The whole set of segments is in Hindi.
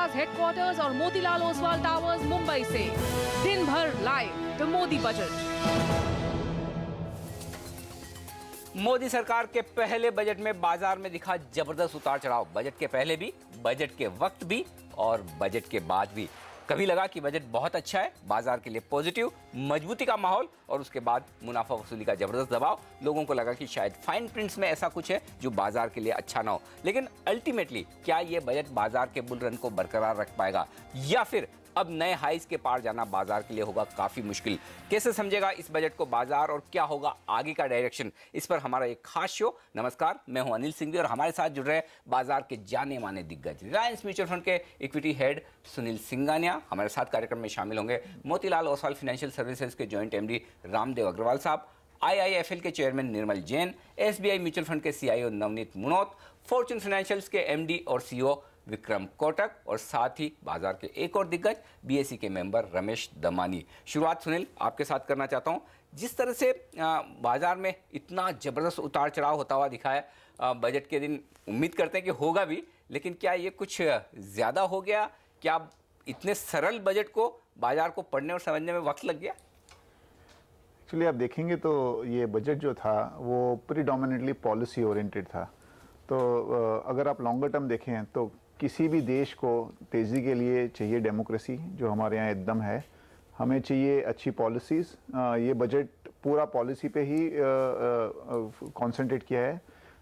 आवाज हेडक्वार्टर्स और मोतीलाल ओसवाल टावर्स मुंबई से दिन भर live the Modi budget. Modi सरकार के पहले बजट में बाजार में दिखा जबरदस्त उतार चढ़ाव। बजट के पहले भी, बजट के वक्त भी और बजट के बाद भी। कभी लगा कि बजट बहुत अच्छा है, बाजार के लिए पॉजिटिव, मजबूती का माहौल, और उसके बाद मुनाफा वसूली का जबरदस्त दबाव। लोगों को लगा कि शायद फाइन प्रिंट्स में ऐसा कुछ है जो बाजार के लिए अच्छा ना हो। लेकिन अल्टीमेटली क्या ये बजट बाजार के बुल रन को बरकरार रख पाएगा, या फिर अब नए हाइज के पार जाना बाजार के लिए होगा काफी मुश्किल? कैसे समझेगा इस बजट को बाजार और क्या होगा आगे का डायरेक्शन? इस पर हमारा एक खास शो। नमस्कार, मैं हूं अनिल सिंघवी और हमारे साथ जुड़ रहे बाजार के जाने माने दिग्गज, रिलायंस म्यूचुअल फंड के इक्विटी हेड सुनील सिंघानिया। हमारे साथ कार्यक्रम में शामिल होंगे मोतीलाल ओसवाल फाइनेंशियल सर्विसेज के जॉइंट एमडी रामदेव अग्रवाल साहब, IIFL के chairman Nirmal Jain, SBI mutual fund के CIO Navneet Munot, Fortune financials के MD और CEO विक्रम कोटक, और साथ ही बाजार के एक और दिग्गज BSE के मेंबर रमेश दमानी। शुरुआत सुनील आपके साथ करना चाहता हूं। जिस तरह से बाजार में इतना जबरदस्त उतार चढ़ाव होता हुआ दिखा है बजट के दिन, उम्मीद करते हैं कि होगा भी, लेकिन क्या ये कुछ ज़्यादा हो गया? क्या इतने सरल बजट को बाजार को पढ़ने और समझने में वक्त लग गया? एक्चुअली आप देखेंगे तो ये बजट जो था वो प्रीडोमिनेटली पॉलिसी ओरिएंटेड था। तो अगर आप लॉन्गर टर्म देखें तो किसी भी देश को तेज़ी के लिए चाहिए डेमोक्रेसी, जो हमारे यहाँ एकदम है। हमें चाहिए अच्छी पॉलिसीज़। ये बजट पूरा पॉलिसी पे ही कंसंट्रेट किया है।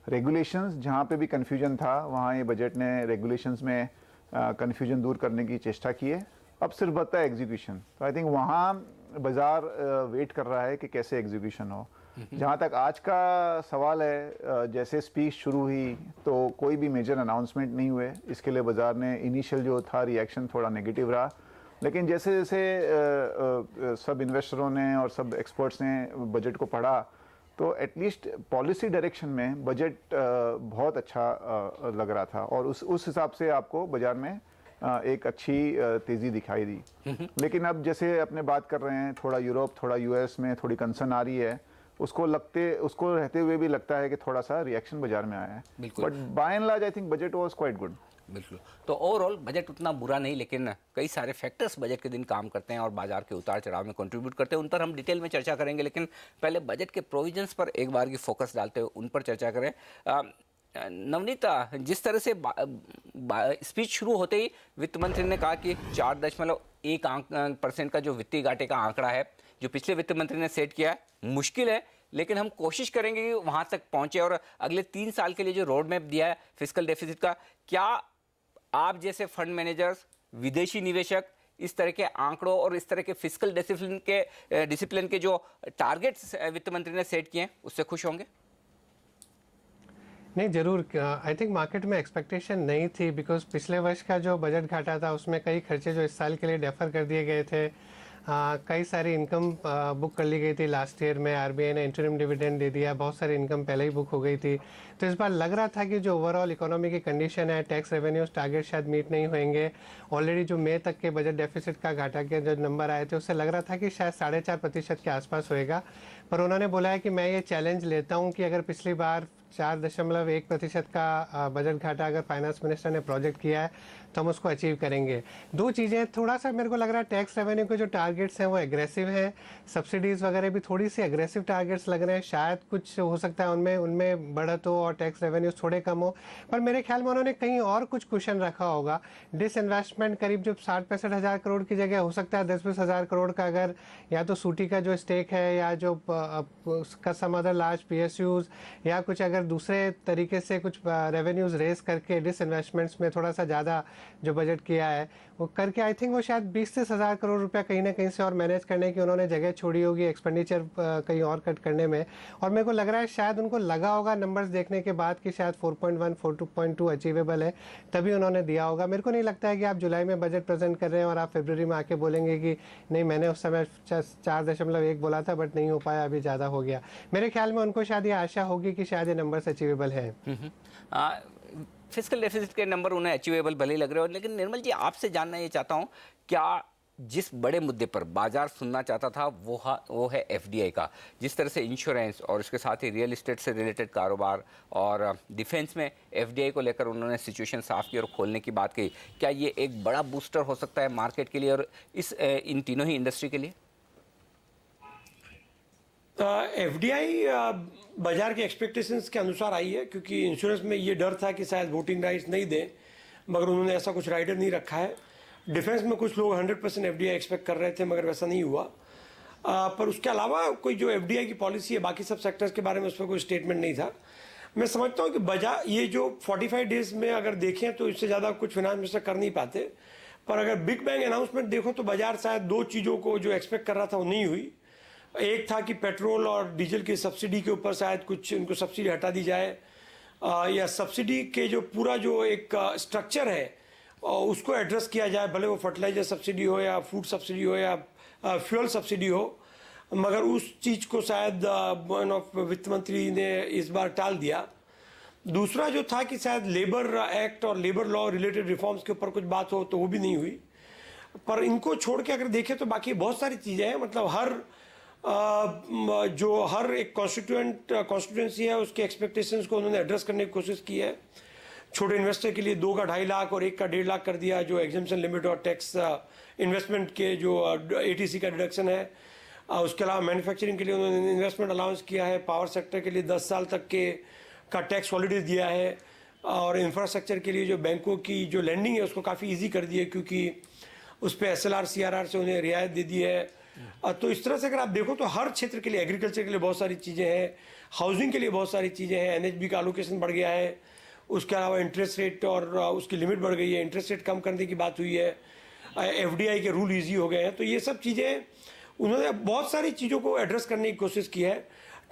रेगुलेशंस, जहाँ पे भी कन्फ्यूजन था वहाँ ये बजट ने रेगुलेशंस में कन्फ्यूजन दूर करने की चेष्टा की है। अब सिर्फ बता है एग्जीक्यूशन। तो आई थिंक वहाँ बाजार वेट कर रहा है कि कैसे एग्जीक्यूशन हो। जहाँ तक आज का सवाल है, जैसे स्पीच शुरू हुई तो कोई भी मेजर अनाउंसमेंट नहीं हुए। इसके लिए बाजार ने इनिशियल जो था रिएक्शन थोड़ा नेगेटिव रहा, लेकिन जैसे जैसे सब इन्वेस्टरों ने और सब एक्सपर्ट्स ने बजट को पढ़ा तो एटलीस्ट पॉलिसी डायरेक्शन में बजट बहुत अच्छा लग रहा था, और उस हिसाब से आपको बाजार में एक अच्छी तेज़ी दिखाई दी। लेकिन अब जैसे अपने बात कर रहे हैं, थोड़ा यूरोप, थोड़ा US में थोड़ी कंसर्न आ रही है। उसको रहते हुए भी लगता है कि थोड़ा सा रिएक्शन बाजार में आया है। But by and large I think budget was quite good. बिल्कुल। तो ओवरऑल बजट उतना बुरा नहीं, लेकिन कई सारे फैक्टर्स बजट के दिन काम करते हैं और बाजार के उतार चढ़ाव में कंट्रीब्यूट करते हैं। उन पर हम डिटेल में चर्चा करेंगे, लेकिन पहले बजट के प्रोविजंस पर एक बार की फोकस डालते हुए उन पर चर्चा करें। नवनीत, जिस तरह से स्पीच शुरू होते ही वित्त मंत्री ने कहा कि 4.1% का जो वित्तीय घाटे का आंकड़ा है जो पिछले वित्त मंत्री ने सेट किया है, मुश्किल है, लेकिन हम कोशिश करेंगे कि वहां तक पहुंचे। और अगले 3 साल के लिए जो रोड मैप दिया है फिस्कल डेफिसिट का, क्या आप जैसे फंड मैनेजर्स, विदेशी निवेशक इस तरह के आंकड़ों और इस तरह के फिस्कल डिसिप्लिन के जो टारगेट्स वित्त मंत्री ने सेट किए हैं उससे खुश होंगे? नहीं, ज़रूर। आई थिंक मार्केट में एक्सपेक्टेशन नहीं थी, बिकॉज पिछले वर्ष का जो बजट घाटा था उसमें कई खर्चे जो इस साल के लिए डेफर कर दिए गए थे। कई सारी इनकम बुक कर ली गई थी लास्ट ईयर में। RBI ने इंटरिम डिविडेंड दे दिया, बहुत सारी इनकम पहले ही बुक हो गई थी। तो इस बार लग रहा था कि जो ओवरऑल इकोनॉमी की कंडीशन है, टैक्स रेवेन्यूज टारगेट शायद मीट नहीं होंगे। ऑलरेडी जो मई तक के बजट डेफिसिट का घाटा के जो नंबर आए थे उससे लग रहा था कि शायद 4.5% के आसपास होएगा। पर उन्होंने बोला है कि मैं ये चैलेंज लेता हूँ कि अगर पिछली बार 4.1% का बजट घाटा अगर फाइनेंस मिनिस्टर ने प्रोजेक्ट किया है तो हम उसको अचीव करेंगे। दो चीज़ें, थोड़ा सा मेरे को लग रहा है टैक्स रेवेन्यू के जो टारगेट्स हैं वो एग्रेसिव हैं। सब्सिडीज़ वगैरह भी थोड़ी सी एग्रेसिव टारगेट्स लग रहे हैं। शायद कुछ हो सकता है उनमें बढ़त हो और टैक्स रेवेन्यूज थोड़े कम हो, पर मेरे ख्याल में उन्होंने कहीं और कुछ कुशन रखा होगा। डिसइन्वेस्टमेंट करीब जो 60-65 हज़ार करोड़ की जगह हो सकता है 10-20 हज़ार करोड़ का, अगर या तो सूटी का जो स्टेक है या जो सम अदर लार्ज PSUs या कुछ अगर दूसरे तरीके से कुछ रेवेन्यूज रेस करके डिसइन्वेस्टमेंट्स में थोड़ा सा ज़्यादा जो बजट किया है वो करके, आई थिंक वो शायद 20-30 हज़ार करोड़ रुपया कहीं ना कहीं से और मैनेज करने की उन्होंने जगह छोड़ी होगी एक्सपेंडिचर कहीं और कट करने में। और मेरे को लग रहा है शायद उनको लगा होगा नंबर्स देखने के बाद कि शायद 4.1 4.2 अचीवेबल है, तभी उन्होंने दिया होगा। मेरे को नहीं लगता है कि आप जुलाई में बजट प्रेजेंट कर रहे हैं और आप फरवरी में आके बोलेंगे कि नहीं, मैंने उस समय 4.1 बोला था बट नहीं हो पाया, अभी ज़्यादा हो गया। मेरे ख्याल में उनको शायद ये आशा होगी कि शायद ये नंबर्स अचीवेबल है। फिस्कल डेफिसिट के नंबर उन्हें अचीवेबल भले ही लग रहे हो, लेकिन निर्मल जी आपसे जानना ये चाहता हूँ, क्या जिस बड़े मुद्दे पर बाजार सुनना चाहता था वो है एफडीआई का। जिस तरह से इंश्योरेंस और उसके साथ ही रियल एस्टेट से रिलेटेड कारोबार और डिफेंस में एफडीआई को लेकर उन्होंने सिचुएशन साफ की और खोलने की बात कही, क्या ये एक बड़ा बूस्टर हो सकता है मार्केट के लिए और इन तीनों ही इंडस्ट्री के लिए? एफडीआई बाजार के एक्सपेक्टेशंस के अनुसार आई है, क्योंकि इंश्योरेंस में ये डर था कि शायद वोटिंग राइट्स नहीं दें, मगर उन्होंने ऐसा कुछ राइडर नहीं रखा है। डिफेंस में कुछ लोग 100% एफडीआई एक्सपेक्ट कर रहे थे, मगर वैसा नहीं हुआ। पर उसके अलावा कोई जो एफडीआई की पॉलिसी है बाकी सब सेक्टर्स के बारे में, उस पर कोई स्टेटमेंट नहीं था। मैं समझता हूँ कि बाजार ये जो 45 डेज में अगर देखें तो इससे ज़्यादा कुछ फाइनेंस मिनिस्टर कर नहीं पाते। पर अगर बिग बैंग अनाउंसमेंट देखो तो बाजार शायद दो चीज़ों को जो एक्सपेक्ट कर रहा था वो नहीं हुई। एक था कि पेट्रोल और डीजल की सब्सिडी के ऊपर शायद कुछ इनको सब्सिडी हटा दी जाए, या सब्सिडी के जो पूरा जो एक स्ट्रक्चर है उसको एड्रेस किया जाए, भले वो फर्टिलाइजर सब्सिडी हो या फूड सब्सिडी हो या फ्यूल सब्सिडी हो। मगर उस चीज़ को शायद वित्त मंत्री ने इस बार टाल दिया। दूसरा जो था कि शायद लेबर एक्ट और लेबर लॉ रिलेटेड रिफॉर्म्स के ऊपर कुछ बात हो, तो वो भी नहीं हुई। पर इनको छोड़ के अगर देखें तो बाकी बहुत सारी चीज़ें हैं। मतलब हर एक कॉन्स्टिट्यूएंसी है उसके एक्सपेक्टेशंस को उन्होंने एड्रेस करने की कोशिश की है। छोटे इन्वेस्टर के लिए 2 का 2.5 लाख और 1 का 1.5 लाख कर दिया, जो एग्जेम्पशन लिमिट और टैक्स इन्वेस्टमेंट के जो एटीसी का डिडक्शन है। उसके अलावा मैन्युफैक्चरिंग के लिए उन्होंने इन्वेस्टमेंट अलाउंस किया है। पावर सेक्टर के लिए 10 साल तक का टैक्स हॉलीडे दिया है। और इंफ्रास्ट्रक्चर के लिए जो बैंकों की जो लैंडिंग है उसको काफ़ी ईजी कर दी है, क्योंकि उस पर SLR CRR से उन्हें रियायत दे दी है। तो इस तरह से अगर आप देखो तो हर क्षेत्र के लिए, एग्रीकल्चर के लिए बहुत सारी चीज़ें हैं, हाउसिंग के लिए बहुत सारी चीज़ें हैं। NHB का एलोकेशन बढ़ गया है। उसके अलावा इंटरेस्ट रेट और उसकी लिमिट बढ़ गई है। इंटरेस्ट रेट कम करने की बात हुई है। एफडीआई के रूल इजी हो गए हैं। तो ये सब चीज़ें उन्होंने बहुत सारी चीज़ों को एड्रेस करने की कोशिश की है।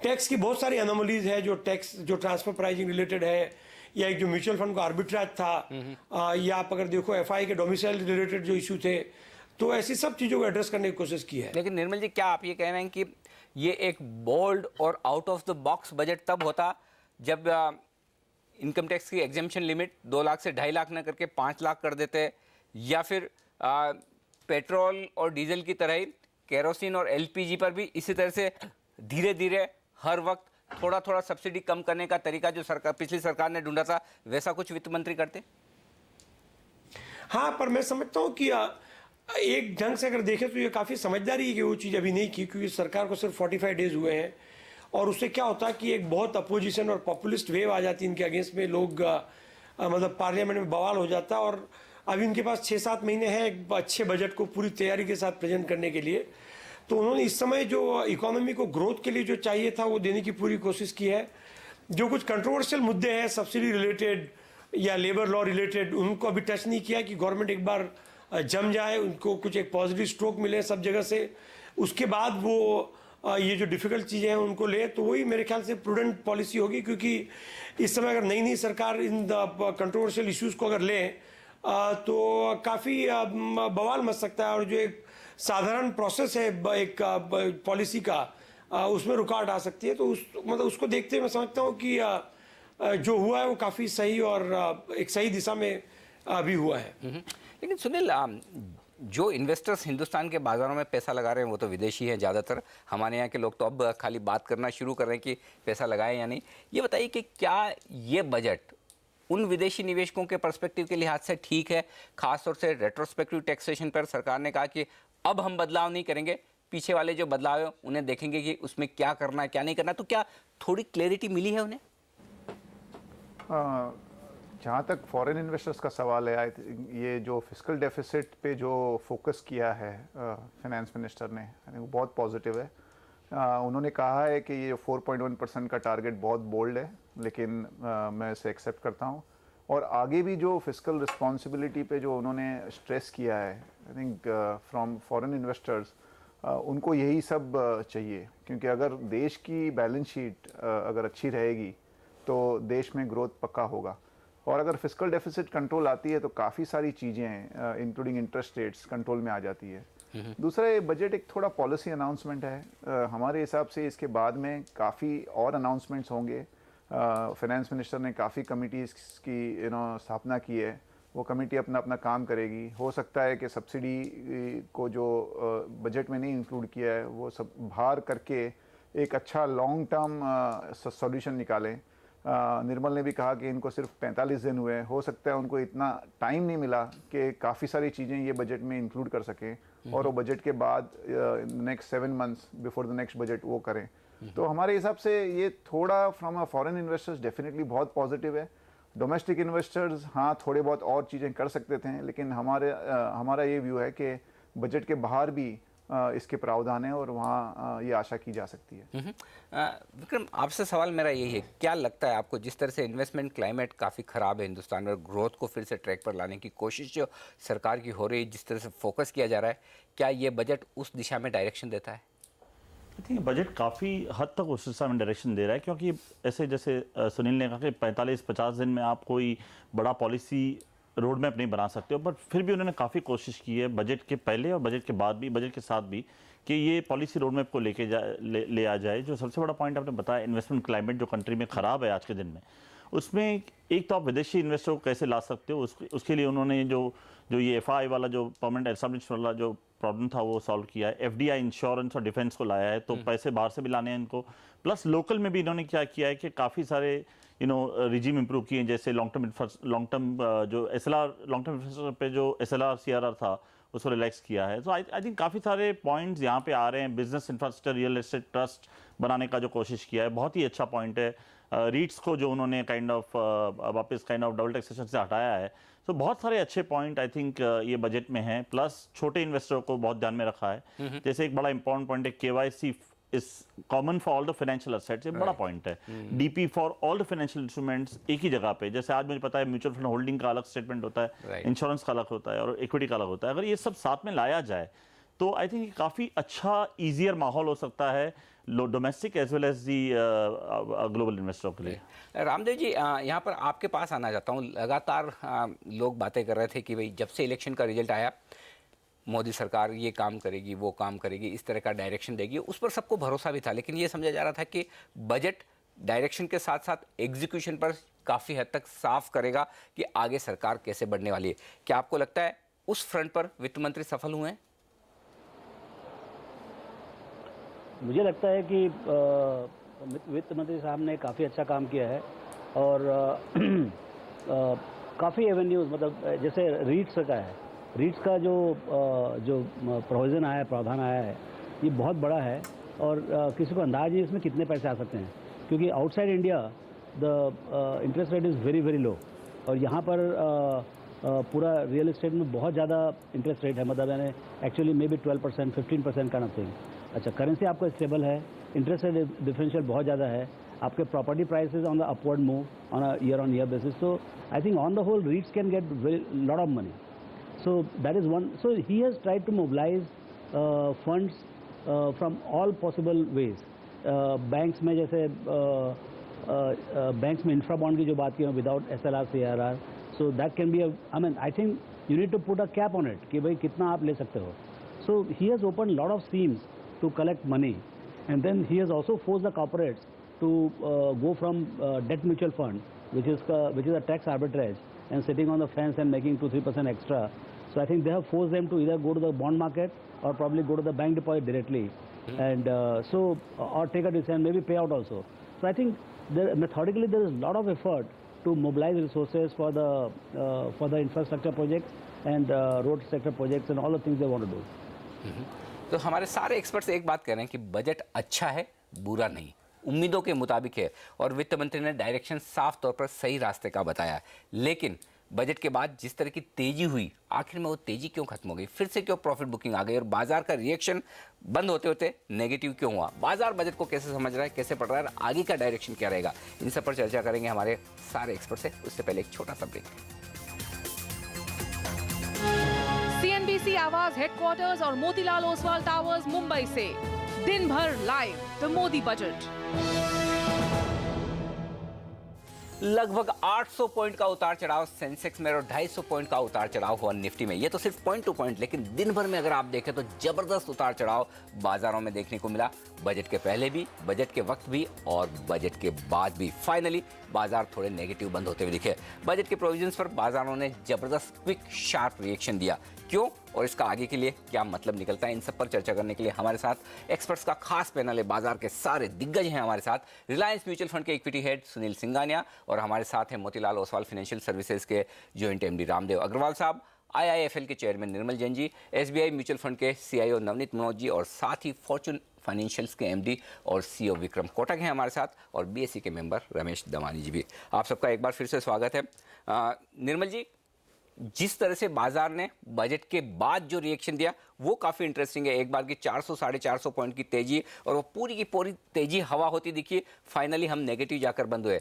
टैक्स की बहुत सारी अनोमलीज है, जो टैक्स जो ट्रांसफर प्राइजिंग रिलेटेड है, या एक जो म्यूचुअल फंड का आर्बिट्राज था, या आप अगर देखो एफआई के डोमिसाइल रिलेटेड जो इशू थे, तो ऐसी सब चीज़ों को एड्रेस करने की कोशिश की है। लेकिन निर्मल जी, क्या आप ये कह रहे हैं कि ये एक बोल्ड और out of the box budget तब होता जब इनकम टैक्स की एग्जेम्पशन लिमिट 2 लाख से 2.5 लाख न करके 5 लाख कर देते, या फिर पेट्रोल और डीजल की तरह ही केरोसिन और एलपीजी पर भी इसी तरह से धीरे धीरे हर वक्त थोड़ा थोड़ा सब्सिडी कम करने का तरीका जो पिछली सरकार ने ढूंढा था, वैसा कुछ वित्त मंत्री करते? हाँ, पर मैं समझता हूँ कि एक ढंग से अगर देखें तो ये काफ़ी समझदारी है कि वो चीज़ अभी नहीं की, क्योंकि सरकार को सिर्फ 45 डेज हुए हैं। और उससे क्या होता है कि एक बहुत अपोजिशन और पॉपुलिस्ट वेव आ जाती है इनके अगेंस्ट में। लोग मतलब पार्लियामेंट में बवाल हो जाता है। और अभी इनके पास 6-7 महीने हैं एक अच्छे बजट को पूरी तैयारी के साथ प्रेजेंट करने के लिए। तो उन्होंने इस समय जो इकोनॉमी को ग्रोथ के लिए जो चाहिए था वो देने की पूरी कोशिश की है। जो कुछ कंट्रोवर्शियल मुद्दे हैं सब्सिडी रिलेटेड या लेबर लॉ रिलेटेड, उनको अभी टच नहीं किया कि गवर्नमेंट एक बार जम जाए, उनको कुछ एक पॉजिटिव स्ट्रोक मिले सब जगह से, उसके बाद वो ये जो डिफ़िकल्ट चीज़ें हैं उनको ले। तो वही मेरे ख्याल से प्रूडेंट पॉलिसी होगी, क्योंकि इस समय अगर नई सरकार इन कंट्रोवर्शियल इश्यूज़ को अगर ले तो काफ़ी बवाल मच सकता है। और जो एक साधारण प्रोसेस है एक पॉलिसी का, उसमें रुकावट आ सकती है। तो उसको देखते हुए मैं समझता हूँ कि जो हुआ है वो काफ़ी सही और एक सही दिशा में अभी हुआ है। लेकिन सुनील, जो इन्वेस्टर्स हिंदुस्तान के बाज़ारों में पैसा लगा रहे हैं वो तो विदेशी हैं ज़्यादातर। हमारे यहाँ के लोग तो अब खाली बात करना शुरू कर रहे हैं कि पैसा लगाएं या नहीं। ये बताइए कि क्या ये बजट उन विदेशी निवेशकों के पर्सपेक्टिव के लिहाज से ठीक है? खासतौर से रेट्रोस्पेक्टिव टैक्सेशन पर सरकार ने कहा कि अब हम बदलाव नहीं करेंगे, पीछे वाले जो बदलाव है उन्हें देखेंगे कि उसमें क्या करना है क्या नहीं करना। तो क्या थोड़ी क्लैरिटी मिली है उन्हें? जहाँ तक फॉरेन इन्वेस्टर्स का सवाल है, ये जो फिस्कल डेफिसिट पे जो फोकस किया है फाइनेंस मिनिस्टर ने, वो बहुत पॉजिटिव है। उन्होंने कहा है कि ये 4.1% का टारगेट बहुत बोल्ड है, लेकिन मैं इसे एक्सेप्ट करता हूँ। और आगे भी जो फिस्कल रिस्पॉन्सिबिलिटी पे जो उन्होंने स्ट्रेस किया है, I think from foreign investors, उनको यही सब चाहिए। क्योंकि अगर देश की बैलेंस शीट अगर अच्छी रहेगी तो देश में ग्रोथ पक्का होगा। और अगर फिस्कल डेफिसिट कंट्रोल आती है तो काफ़ी सारी चीज़ें इंक्लूडिंग इंटरेस्ट रेट्स कंट्रोल में आ जाती है। दूसरा, ये बजट एक थोड़ा पॉलिसी अनाउंसमेंट है। हमारे हिसाब से इसके बाद में काफ़ी और अनाउंसमेंट्स होंगे। फाइनेंस मिनिस्टर ने काफ़ी कमिटीज़ की स्थापना की है वो कमेटी अपना अपना काम करेगी। हो सकता है कि सब्सिडी को जो बजट में नहीं इंक्लूड किया है वो सब बाहर करके एक अच्छा लॉन्ग टर्म सॉल्यूशन निकालें। निर्मल ने भी कहा कि इनको सिर्फ 45 दिन हुए हैं, हो सकता है उनको इतना टाइम नहीं मिला कि काफ़ी सारी चीज़ें ये बजट में इंक्लूड कर सकें और वो बजट के बाद next 7 months before the next budget वो करें। तो हमारे हिसाब से ये थोड़ा from a foreign investors definitely बहुत पॉजिटिव है। डोमेस्टिक इन्वेस्टर्स हाँ थोड़े बहुत और चीज़ें कर सकते थे, लेकिन हमारा ये व्यू है कि बजट के बाहर भी इसके प्रावधान है और वहाँ ये आशा की जा सकती है। विक्रम, आपसे सवाल मेरा यही है, क्या लगता है आपको जिस तरह से इन्वेस्टमेंट क्लाइमेट काफ़ी ख़राब है हिंदुस्तान में, ग्रोथ को फिर से ट्रैक पर लाने की कोशिश जो सरकार की हो रही है, जिस तरह से फोकस किया जा रहा है, क्या ये बजट उस दिशा में डायरेक्शन देता है? आई थिंक बजट काफ़ी हद तक उस दिशा में डायरेक्शन दे रहा है, क्योंकि ऐसे जैसे सुनील ने कहा कि 45-50 दिन में आप कोई बड़ा पॉलिसी रोड मैप नहीं बना सकते हो, बट फिर भी उन्होंने काफ़ी कोशिश की है बजट के पहले और बजट के बाद भी, बजट के साथ भी, कि ये पॉलिसी रोड मैप को ले आ जाए। जो सबसे बड़ा पॉइंट आपने बताया, इन्वेस्टमेंट क्लाइमेट जो कंट्री में ख़राब है आज के दिन में, उसमें एक तो आप विदेशी इन्वेस्टर को कैसे ला सकते हो, उसके लिए उन्होंने जो ये FI वाला जो परमानेंट एस्टैब्लिशमेंट वाला जो प्रॉब्लम था वो सॉल्व किया है। FDI इंश्योरेंस और डिफेंस को लाया है, तो पैसे बाहर से भी लाने हैं इनको। प्लस लोकल में भी इन्होंने क्या किया है कि काफ़ी सारे रिजीम इंप्रूव किए हैं, जैसे लॉन्ग टर्म जो SLR लॉन्ग टर्म इंफ्रास्ट्रक्चर पे जो SLR CRR था उसको रिलैक्स किया है। तो आई थिंक काफ़ी सारे पॉइंट्स यहाँ पे आ रहे हैं। Business infrastructure real estate trust बनाने का जो कोशिश किया है बहुत ही अच्छा पॉइंट है। रीट्स को जो उन्होंने वापस डबल टैक्सेशन से हटाया है। तो बहुत सारे अच्छे पॉइंट आई थिंक ये बजट में हैं। प्लस छोटे इन्वेस्टरों को बहुत ध्यान में रखा है। जैसे एक बड़ा इंपॉर्टेंट पॉइंट है KYC is common for all the financial assets, ये बड़ा पॉइंट है। DP for all the financial instruments एक ही जगह पे, जैसे आज मुझे पता है म्यूचुअल फंड होल्डिंग का अलग स्टेटमेंट होता है, इंश्योरेंस का अलग होता है और इक्विटी का अलग होता है। अगर ये सब साथ में लाया जाए तो आई थिंक काफ़ी अच्छा ईजियर माहौल हो सकता है domestic as well as the global इन्वेस्टरों के लिए। रामदेव जी, यहाँ पर आपके पास आना चाहता हूँ। लगातार लोग बातें कर रहे थे कि भाई जब से इलेक्शन का रिजल्ट आया, मोदी सरकार ये काम करेगी, वो काम करेगी, इस तरह का डायरेक्शन देगी, उस पर सबको भरोसा भी था। लेकिन ये समझा जा रहा था कि बजट डायरेक्शन के साथ साथ एग्जीक्यूशन पर काफ़ी हद तक साफ करेगा कि आगे सरकार कैसे बढ़ने वाली है। क्या आपको लगता है उस फ्रंट पर वित्त मंत्री सफल हुए हैं? मुझे लगता है कि वित्त मंत्री साहब ने काफ़ी अच्छा काम किया है और काफ़ी एवेन्यूज़, मतलब जैसे रीट्स का है, रीट्स का जो प्रोविज़न आया है, प्रावधान आया है, ये बहुत बड़ा है और किसी को अंदाज नहीं इसमें कितने पैसे आ सकते हैं, क्योंकि outside India the interest rate is very very low और यहाँ पर पूरा रियल एस्टेट में बहुत ज़्यादा इंटरेस्ट रेट है, मतलब यानी एक्चुअली मे बी 12%, 15% का नथिंग। अच्छा, करेंसी आपका स्टेबल है, इंटरेस्ट रेट डिफरेंशियल बहुत ज़्यादा है, आपके property prices on the upward move on a year on year basis. So I think on the whole REITs can get lot of money. So that is one. So he has tried to mobilize funds from all possible ways. Banks में जैसे banks में infra bond की जो बात की है without SLR CRR, so that can be a, I mean I think you need to put a cap on it कि भाई कितना आप ले सकते हो. So he has opened lot of schemes to collect money, and then he has also forced the corporates to go from debt mutual fund, which is a tax arbitrage, and sitting on the fence and making 2-3% extra. So I think they have forced them to either go to the bond market or probably go to the bank deposit directly, and or take a decision, maybe pay out also. So I think methodically there is a lot of effort to mobilize resources for the infrastructure projects and road sector projects and all the things they want to do. तो हमारे सारे एक्सपर्ट्स एक बात कह रहे हैं कि बजट अच्छा है, बुरा नहीं, उम्मीदों के मुताबिक है और वित्त मंत्री ने डायरेक्शन साफ तौर पर सही रास्ते का बताया। लेकिन बजट के बाद जिस तरह की तेजी हुई, आखिर में वो तेजी क्यों खत्म हो गई? फिर से क्यों प्रॉफिट बुकिंग आ गई और बाजार का रिएक्शन बंद होते होते नेगेटिव क्यों हुआ? बाजार बजट को कैसे समझ रहा है, कैसे पढ़ रहा है, आगे का डायरेक्शन क्या रहेगा? इन सब पर चर्चा करेंगे हमारे सारे एक्सपर्ट से। उससे पहले एक छोटा सा ब्रेक। CNBC आवाज हेडक्वार्टर्स और मोतीलाल ओसवाल टावर्स मुंबई से दिन भर लाइव द मोदी बजट। लगभग 800 पॉइंट का उतार चढ़ाव सेंसेक्स में और 250 पॉइंट का उतार चढ़ाव हुआ निफ्टी में। ये तो सिर्फ पॉइंट टू पॉइंट, लेकिन दिन भर में अगर आप देखें तो जबरदस्त उतार चढ़ाव बाजारों में देखने को मिला। बजट के पहले भी, बजट के वक्त भी और बजट के बाद भी। फाइनली बाजार थोड़े नेगेटिव बंद होते हुए दिखे। बजट के प्रोविजंस पर बाजारों ने जबरदस्त क्विक शार्प रिएक्शन दिया। क्यों और इसका आगे के लिए क्या मतलब निकलता है, इन सब पर चर्चा करने के लिए हमारे साथ एक्सपर्ट्स का खास पैनल है। बाजार के सारे दिग्गज हैं हमारे साथ। रिलायंस म्यूचुअल फंड के इक्विटी हेड सुनील सिंघानिया और हमारे साथ हैं मोतीलाल ओसवाल फाइनेंशियल सर्विसेज के जॉइंट एमडी रामदेव अग्रवाल साहब, IIFL के chairman Nirmal Jain ji, SBI mutual fund के CIO नवनीत मनोज जी और साथ ही फॉर्चून फाइनेंशियल्स के MD और CEO विक्रम कोटक हैं हमारे साथ और BSE के मेंबर रमेश दमानी जी भी। आप सबका एक बार फिर से स्वागत है। निर्मल जी, जिस तरह से बाजार ने बजट के बाद जो रिएक्शन दिया वो काफ़ी इंटरेस्टिंग है। एक बार की 400 साढ़े 400 पॉइंट की तेजी और वो पूरी की पूरी तेजी हवा होती दिखी। फाइनली हम नेगेटिव जाकर बंद हुए।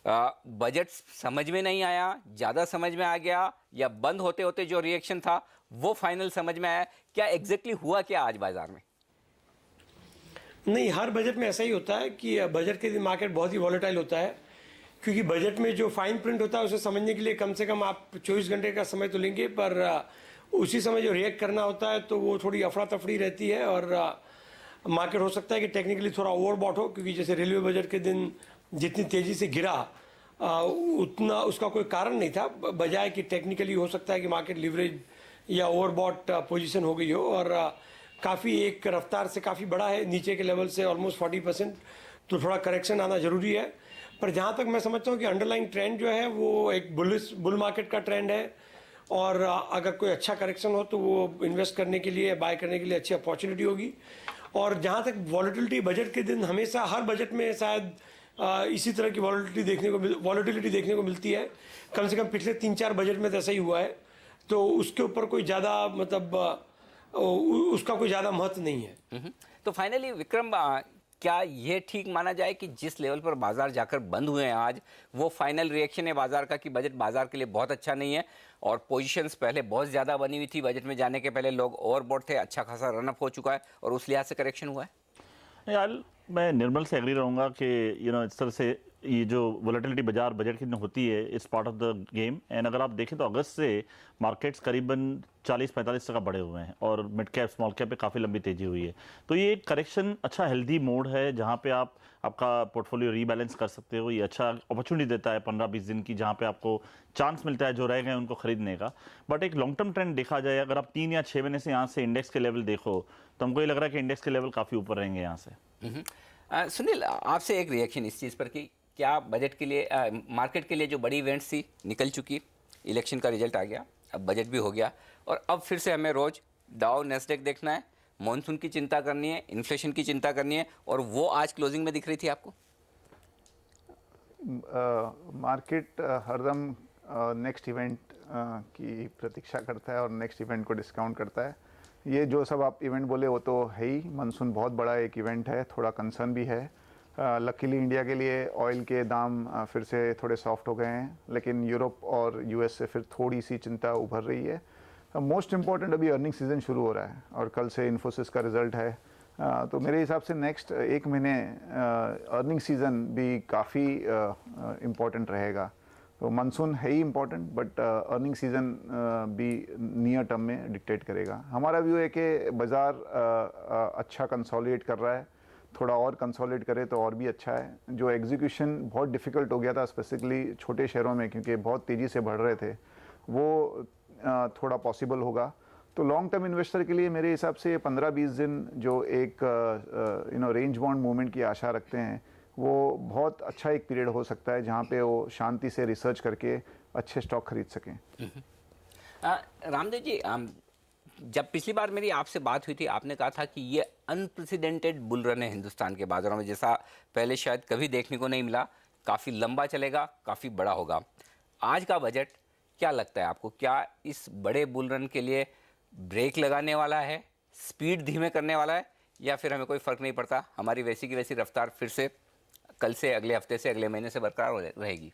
बजट समझ में नहीं आया, ज़्यादा समझ में आ गया, या बंद होते होते जो रिएक्शन था वो फाइनल समझ में आया? क्या एग्जैक्टली हुआ क्या आज बाजार में? नहीं, हर बजट में ऐसा ही होता है कि बजट के दिन मार्केट बहुत ही वॉलेटाइल होता है, क्योंकि बजट में जो फाइन प्रिंट होता है उसे समझने के लिए कम से कम आप 24 घंटे का समय तो लेंगे, पर उसी समय जो रिएक्ट करना होता है तो वो थोड़ी अफरा तफरी रहती है और मार्केट हो सकता है कि टेक्निकली थोड़ा ओवरबॉट हो, क्योंकि जैसे रेलवे बजट के दिन जितनी तेज़ी से गिरा उतना उसका कोई कारण नहीं था, बजाय कि टेक्निकली हो सकता है कि मार्केट लिवरेज या ओवरबॉट पोजीशन हो गई हो और काफ़ी एक रफ्तार से काफ़ी बड़ा है, नीचे के लेवल से ऑलमोस्ट 40%, तो थोड़ा करेक्शन आना ज़रूरी है। पर जहाँ तक मैं समझता हूँ कि अंडरलाइंग ट्रेंड जो है वो एक बुल मार्केट का ट्रेंड है और अगर कोई अच्छा करेक्शन हो तो वो इन्वेस्ट करने के लिए, बाय करने के लिए अच्छी अपॉर्चुनिटी होगी। और जहाँ तक वॉलेटिलिटी बजट के दिन, हमेशा हर बजट में शायद इसी तरह की वॉलेटिलिटी देखने को मिलती है। कम से कम पिछले 3-4 बजट में तो ऐसा ही हुआ है, तो उसके ऊपर कोई ज़्यादा मतलब उसका कोई ज़्यादा महत्व नहीं है। तो फाइनली विक्रम, क्या ये ठीक माना जाए कि जिस लेवल पर बाजार जाकर बंद हुए हैं आज, वो फाइनल रिएक्शन है बाजार का कि बजट बाजार के लिए बहुत अच्छा नहीं है और पोजीशंस पहले बहुत ज़्यादा बनी हुई थी, बजट में जाने के पहले लोग ओवरबॉट थे, अच्छा खासा रनअप हो चुका है और उस लिहाज से करेक्शन हुआ है? यार, मैं निर्मल से एग्री रहूँगा कि इस तरह से ये जो वोलेटिलिटी बाजार बजट की होती है, it's part of the game. And अगर आप देखें तो अगस्त से मार्केट्स करीबन 40-45% बढ़े हुए हैं और मिड कैप स्मॉल कैप पे काफ़ी लंबी तेजी हुई है। तो ये एक करेक्शन अच्छा हेल्दी मोड है जहाँ पे आप आपका पोर्टफोलियो रीबैलेंस कर सकते हो। ये अच्छा अपॉर्चुनिटी देता है 15-20 दिन की, जहाँ पे आपको चांस मिलता है जो रह गए उनको खरीदने का। बट एक लॉन्ग टर्म ट्रेंड देखा जाए, अगर आप 3 या 6 महीने से यहाँ से इंडेक्स के लेवल देखो तो हमको ये लग रहा है कि इंडेक्स के लेवल काफ़ी ऊपर रहेंगे यहाँ से। सुनील, आपसे एक रिएक्शन इस चीज़ पर कि क्या बजट के लिए, मार्केट के लिए जो बड़ी इवेंट्स थी निकल चुकी, इलेक्शन का रिजल्ट आ गया, अब बजट भी हो गया और अब फिर से हमें रोज डाउ नेस्डेक देखना है, मॉनसून की चिंता करनी है, इन्फ्लेशन की चिंता करनी है, और वो आज क्लोजिंग में दिख रही थी आपको? मार्केट हरदम नेक्स्ट इवेंट की प्रतीक्षा करता है और नेक्स्ट इवेंट को डिस्काउंट करता है। ये जो सब आप इवेंट बोले वो तो है ही, मानसून बहुत बड़ा एक इवेंट है, थोड़ा कंसर्न भी है। लकीली इंडिया के लिए ऑयल के दाम फिर से थोड़े सॉफ्ट हो गए हैं, लेकिन यूरोप और US से फिर थोड़ी सी चिंता उभर रही है। मोस्ट इम्पॉर्टेंट अभी अर्निंग सीजन शुरू हो रहा है और कल से इन्फोसिस का रिजल्ट है, तो मेरे हिसाब से नेक्स्ट 1 महीने अर्निंग सीजन भी काफ़ी इम्पॉर्टेंट रहेगा। तो मानसून है ही इम्पॉर्टेंट, बट अर्निंग सीजन भी नियर टर्म में डिक्टेट करेगा। हमारा व्यू है कि बाज़ार अच्छा कंसोलिडेट कर रहा है, थोड़ा और कंसोलिडेट करे तो और भी अच्छा है। जो एग्जीक्यूशन बहुत डिफ़िकल्ट हो गया था स्पेसिफिकली छोटे शहरों में, क्योंकि बहुत तेज़ी से बढ़ रहे थे, वो थोड़ा पॉसिबल होगा। तो लॉन्ग टर्म इन्वेस्टर के लिए मेरे हिसाब से 15-20 दिन जो एक रेंज बाउंड मूवमेंट की आशा रखते हैं, वो बहुत अच्छा एक पीरियड हो सकता है जहाँ पे वो शांति से रिसर्च करके अच्छे स्टॉक खरीद सकें। रामदेव जी, जब पिछली बार मेरी आपसे बात हुई थी, आपने कहा था कि ये अनप्रेसिडेंटेड बुल रन है हिंदुस्तान के बाजारों में, जैसा पहले शायद कभी देखने को नहीं मिला, काफ़ी लंबा चलेगा, काफ़ी बड़ा होगा। आज का बजट क्या लगता है आपको, क्या इस बड़े बुल रन के लिए ब्रेक लगाने वाला है, स्पीड धीमे करने वाला है, या फिर हमें कोई फ़र्क नहीं पड़ता, हमारी वैसी की वैसी रफ्तार फिर से कल से, अगले हफ्ते से, अगले महीने से बरकरार रहेगी?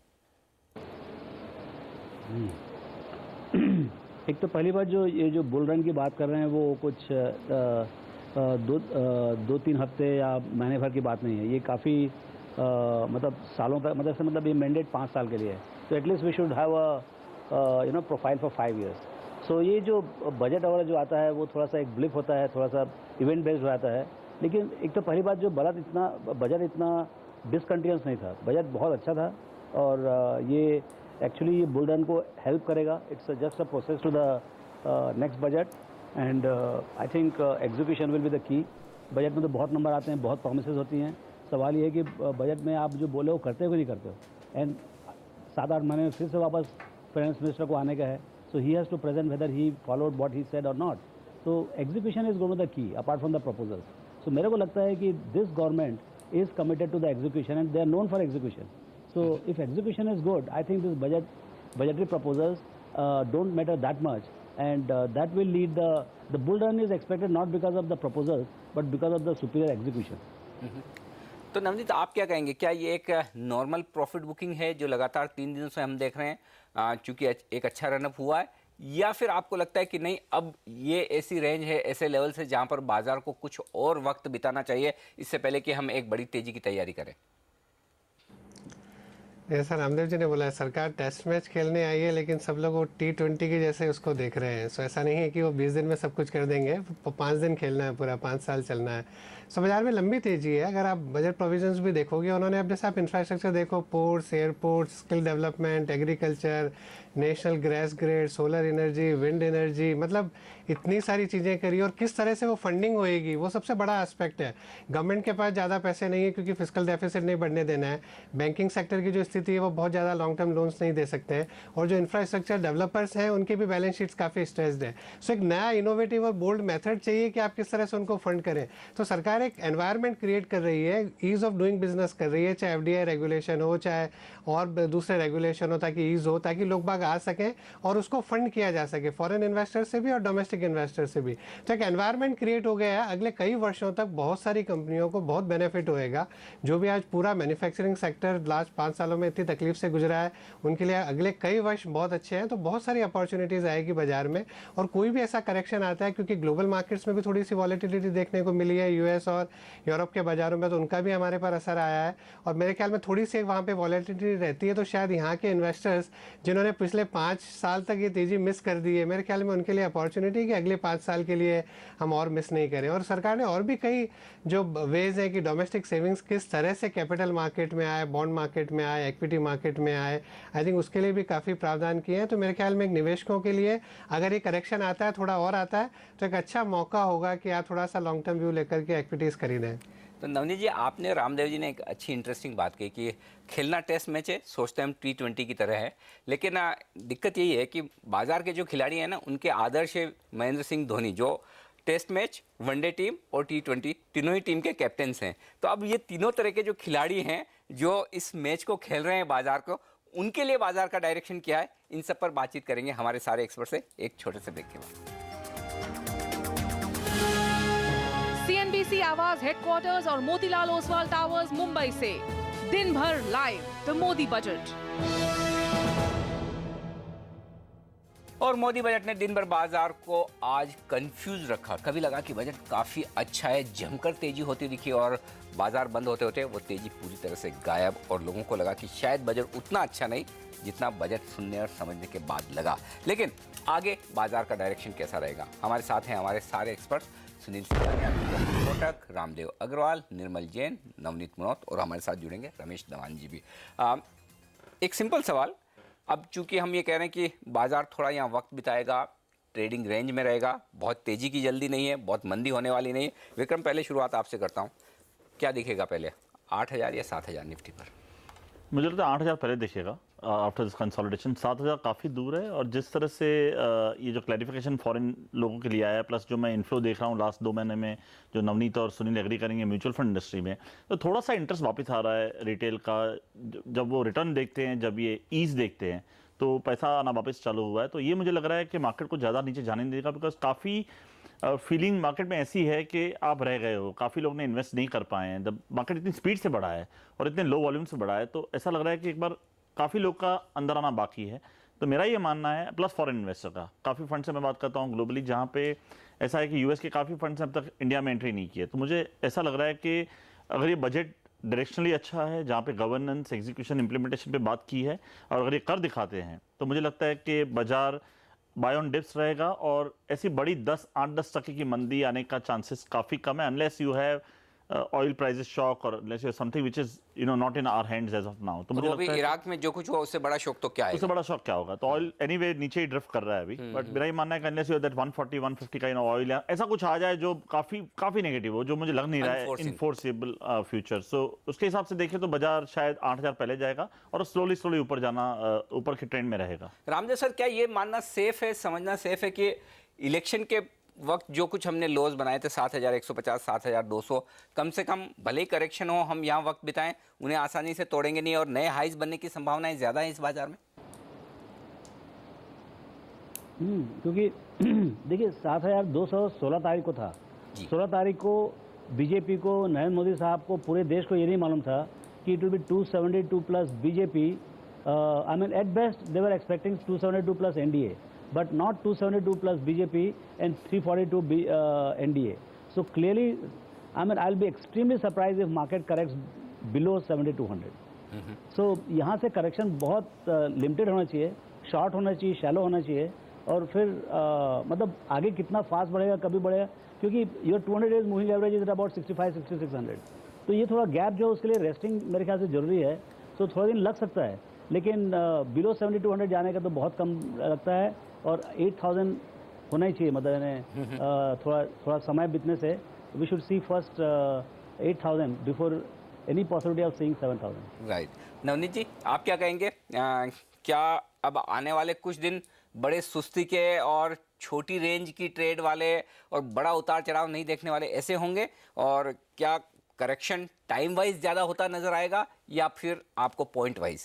एक तो पहली बात, जो ये जो बुल रन की बात कर रहे हैं वो कुछ 2-3 हफ्ते या महीने भर की बात नहीं है। ये काफ़ी मतलब सालों का मतलब ये मैंडेट 5 साल के लिए है। तो at least we should have a profile for 5 years। So ये जो बजट वगैरह जो आता है वो थोड़ा सा एक ब्लिप होता है, थोड़ा सा इवेंट बेस्ड हो जाता है। लेकिन एक तो पहली बात, जो बजट इतना डिसकंटिन्यूस नहीं था, बजट बहुत अच्छा था और ये एक्चुअली ये बुल रन को हेल्प करेगा. It's just a process to the next budget and I think execution will be the key. Budget में तो बहुत नंबर आते हैं, बहुत प्रोमिसेस होती हैं. सवाल ये है कि बजट में आप जो बोले वो करते हो कि नहीं करते हो. एंड 7-8 महीने में फिर से वापस फाइनेंस मिनिस्टर को आने का है. So he has to present whether he followed what he said or not. तो execution is going to the key apart from the proposals. So मेरे को लगता है कि this government is committed to the execution and they are known for execution. So if execution is good, I think this budgetary proposals don't matter that much, and that will lead the bull run is expected not because of the proposals but because of the superior execution. तो नवनीत, आप क्या कहेंगे, क्या ये एक नॉर्मल प्रॉफिट बुकिंग है जो लगातार 3 दिनों से हम देख रहे हैं, चूंकि एक अच्छा रनअप हुआ है, या फिर आपको लगता है कि नहीं, अब ये ऐसी रेंज है, ऐसे लेवल से जहां पर बाजार को कुछ और वक्त बिताना चाहिए इससे पहले कि हम एक बड़ी तेजी की तैयारी करें? जैसा रामदेव जी ने बोला है, सरकार टेस्ट मैच खेलने आई है, लेकिन सब लोग वो T20 के जैसे उसको देख रहे हैं. सो ऐसा नहीं है कि वो 20 दिन में सब कुछ कर देंगे. 5 दिन खेलना है, पूरा 5 साल चलना है. सो बाजार में लंबी तेजी है. अगर आप बजट प्रोविजंस भी देखोगे, उन्होंने अब जैसे आप इंफ्रास्ट्रक्चर देखो, ports, airports, skill development, agriculture, national gas grid, solar energy, wind energy, मतलब इतनी सारी चीज़ें करी. और किस तरह से वो फंडिंग होएगी, वो सबसे बड़ा एस्पेक्ट है. गवर्नमेंट के पास ज़्यादा पैसे नहीं है क्योंकि फिस्कल डेफिसिट नहीं बढ़ने देना है. बैंकिंग सेक्टर की जो स्थिति है वो बहुत ज़्यादा लॉन्ग टर्म लोन्स नहीं दे सकते हैं. और जो इंफ्रास्ट्रक्चर डेवलपर्स हैं उनके भी बैलेंस शीट्स काफ़ी स्ट्रेस्ड है. सो एक नया इनोवेटिव और बोल्ड मेथड चाहिए कि आप किस तरह से उनको फंड करें. तो सरकार एक एनवायरनमेंट क्रिएट कर रही है, ईज ऑफ डूइंग बिजनेस कर रही है, चाहे FDI रेगुलेशन हो, चाहे और दूसरे रेगुलेशन हो, ताकि ईज हो, ताकि लोग बाग आ सकें और उसको फंड किया जा सके, फॉरेन इन्वेस्टर से भी और डोमेस्टिक इन्वेस्टर से भी. तो एक एनवायरनमेंट क्रिएट हो गया है. अगले कई वर्षों तक बहुत सारी कंपनियों को बहुत बेनिफिट होएगा. जो भी आज पूरा मैन्युफैक्चरिंग सेक्टर लास्ट 5 सालों में इतनी तकलीफ से गुजरा है, उनके लिए अगले कई वर्ष बहुत अच्छे हैं. तो बहुत सारी अपॉर्चुनिटीज़ आएगी बाजार में. और कोई भी ऐसा करेक्शन आता है, क्योंकि ग्लोबल मार्केट्स में भी थोड़ी सी वॉलेटिलिटी देखने को मिली है, US और यूरोप के बाजारों में, तो उनका भी हमारे पर असर आया है. और मेरे ख्याल में थोड़ी सी वहाँ पे वॉलेटिलिटी रहती है, तो शायद यहाँ के इन्वेस्टर्स जिन्होंने पिछले 5 साल तक ये तेज़ी मिस कर दी है, मेरे ख्याल में उनके लिए अपॉर्चुनिटी कि अगले 5 साल के लिए हम और मिस नहीं करें. और सरकार ने और भी कई जो वेज है कि डोमेस्टिक सेविंग्स किस तरह से कैपिटल मार्केट में आए, बॉन्ड मार्केट में आए, इक्विटी मार्केट में आए, आई थिंक उसके लिए भी काफ़ी प्रावधान किए हैं. तो मेरे ख्याल में एक निवेशकों के लिए अगर ये करेक्शन आता है, थोड़ा और आता है, तो एक अच्छा मौका होगा कि आप थोड़ा सा लॉन्ग टर्म व्यू लेकर के एक्विटीज़ खरीदें. तो नवनीत जी, आपने, रामदेव जी ने एक अच्छी इंटरेस्टिंग बात कही कि खेलना टेस्ट मैच है, सोचते हम T20 की तरह है, लेकिन दिक्कत यही है कि बाजार के जो खिलाड़ी हैं ना, उनके आदर्श है महेंद्र सिंह धोनी, जो टेस्ट मैच, वनडे टीम और T20 तीनों ही टीम के कैप्टन्स हैं. तो अब ये तीनों तरह के जो खिलाड़ी हैं जो इस मैच को खेल रहे हैं बाजार को, उनके लिए बाजार का डायरेक्शन क्या है, इन सब पर बातचीत करेंगे हमारे सारे एक्सपर्ट से एक छोटे से ब्रेक के बाद. CNBC आवाज हेडक्वार्टर्स और मोतीलाल ओसवाल टावर्स मुंबई से दिन भर लाइव द मोदी बजट. और मोदी बजट ने दिन भर बाजार को आज कंफ्यूज रखा. कभी लगा कि बजट काफी अच्छा है, जमकर तेजी होती दिखी, और बाजार बंद होते होते वो तेजी पूरी तरह से गायब, और लोगों को लगा कि शायद बजट उतना अच्छा नहीं जितना बजट सुनने और समझने के बाद लगा. लेकिन आगे बाजार का डायरेक्शन कैसा रहेगा, हमारे साथ हैं हमारे सारे एक्सपर्ट, सुनील सिंघानिया, कोटक, रामदेव अग्रवाल, निर्मल जैन, नवनीत मनोत, और हमारे साथ जुड़ेंगे रमेश दवान जी भी. एक सिंपल सवाल, अब चूंकि हम ये कह रहे हैं कि बाजार थोड़ा यहाँ वक्त बिताएगा, ट्रेडिंग रेंज में रहेगा, बहुत तेजी की जल्दी नहीं है, बहुत मंदी होने वाली नहीं है. विक्रम, पहले शुरुआत आपसे करता हूँ, क्या दिखेगा पहले, 8,000 या 7,000 निफ्टी पर? मुझे लगता है 8,000 पहले दिखेगा आफ्टर दिस कंसोलिडेशन. 7,000 काफ़ी दूर है, और जिस तरह से ये जो क्लैरिफिकेशन फॉरेन लोगों के लिए आया, प्लस जो मैं इन्फ्लो देख रहा हूँ लास्ट 2 महीने में, जो नवनीत और सुनील एग्री करेंगे म्यूचुअल फंड इंडस्ट्री में, तो थोड़ा सा इंटरेस्ट वापस आ रहा है रिटेल का. जब वो रिटर्न देखते हैं, जब ये ईज देखते हैं, तो पैसा आना वापस चालू हुआ है. तो ये मुझे लग रहा है कि मार्केट को ज़्यादा नीचे जाने नहीं देगा, बिकॉज काफ़ी फीलिंग मार्केट में ऐसी है कि आप रह गए हो, काफ़ी लोग ने इन्वेस्ट नहीं कर पाए हैं. जब मार्केट इतनी स्पीड से बढ़ा है और इतने लो वॉल्यूम से बढ़ा है, तो ऐसा लग रहा है कि एक बार काफ़ी लोग का अंदर आना बाकी है. तो मेरा ये मानना है, प्लस फॉरेन इन्वेस्टर का, काफ़ी फंड से मैं बात करता हूँ ग्लोबली, जहाँ पे ऐसा है कि US के काफ़ी फंड से अब तक इंडिया में एंट्री नहीं की है. तो मुझे ऐसा लग रहा है कि अगर ये बजट डायरेक्शनली अच्छा है, जहाँ पे गवर्नेंस, एग्जीक्यूशन, इंप्लीमेंटेशन पे बात की है, और अगर ये कर दिखाते हैं, तो मुझे लगता है कि बाजार बाय ऑन डिप्स रहेगा, और ऐसी बड़ी 8-10% की मंदी आने का चांसेस काफ़ी कम है, unless you have oil prices shock or let's say something which is not in our hands as of now. तो और मुझे वो भी लगता है इराक में जो कुछ हुआ उससे बड़ा शौक तो क्या है? उससे बड़ा शॉक क्या होगा? तो ऑयल एनीवे नीचे ही ड्रिफ्ट कर रहा है अभी, बट मेरा ये मानना है कि अनलेस यू दैट 140 150 का ऑयल या ऐसा कुछ आ जाए जो काफी नेगेटिव हो, जो मुझे लग नहीं रहा है इनफोर्सेबल फ्यूचर। सो उसके हिसाब से देखें तो बाजार शायद 8000 पहले जाएगा और स्लोली ऊपर के ट्रेंड में रहेगा। रामदेव सर, क्या ये मानना सेफ है, समझना सेफ है कि इलेक्शन के वक्त जो कुछ हमने लोज बनाए थे 7150 7200, कम से कम भले ही करेक्शन हो, हम यहाँ वक्त बिताएं, उन्हें आसानी से तोड़ेंगे नहीं और नए हाइज बनने की संभावनाएं ज्यादा है इस बाजार में? क्योंकि देखिए 7200 16 तारीख को था। 16 तारीख को बीजेपी को, नरेंद्र मोदी साहब को, पूरे देश को ये नहीं मालूम था कि it will be 272 plus BJP. I mean at best they were expecting 272 plus NDA, but not 272 plus BJP and 342 NDA. So clearly, I mean, I'll be extremely surprised if market corrects below 7200. So यहाँ से correction बहुत limited होना चाहिए, short होना चाहिए, shallow होना चाहिए, और फिर मतलब आगे कितना fast बढ़ेगा, कभी बढ़ेगा, क्योंकि your 200 days moving average is at about 65-6600. तो ये थोड़ा gap जो उसके लिए resting मेरे ख्याल से जरूरी है, तो थोड़ा दिन लग सकता है, लेकिन बिलो 7200 जाने का तो बहुत कम लगता है, और 8000 होना ही चाहिए, मतलब यानी थोड़ा समय बीतने से we should see first 8000 before any possibility of seeing 7000। Right. Navneet ji, आप क्या कहेंगे? क्या अब आने वाले कुछ दिन बड़े सुस्ती के और छोटी रेंज की ट्रेड वाले और बड़ा उतार चढ़ाव नहीं देखने वाले ऐसे होंगे, और क्या करेक्शन टाइम वाइज ज़्यादा होता नजर आएगा या फिर आपको पॉइंट वाइज?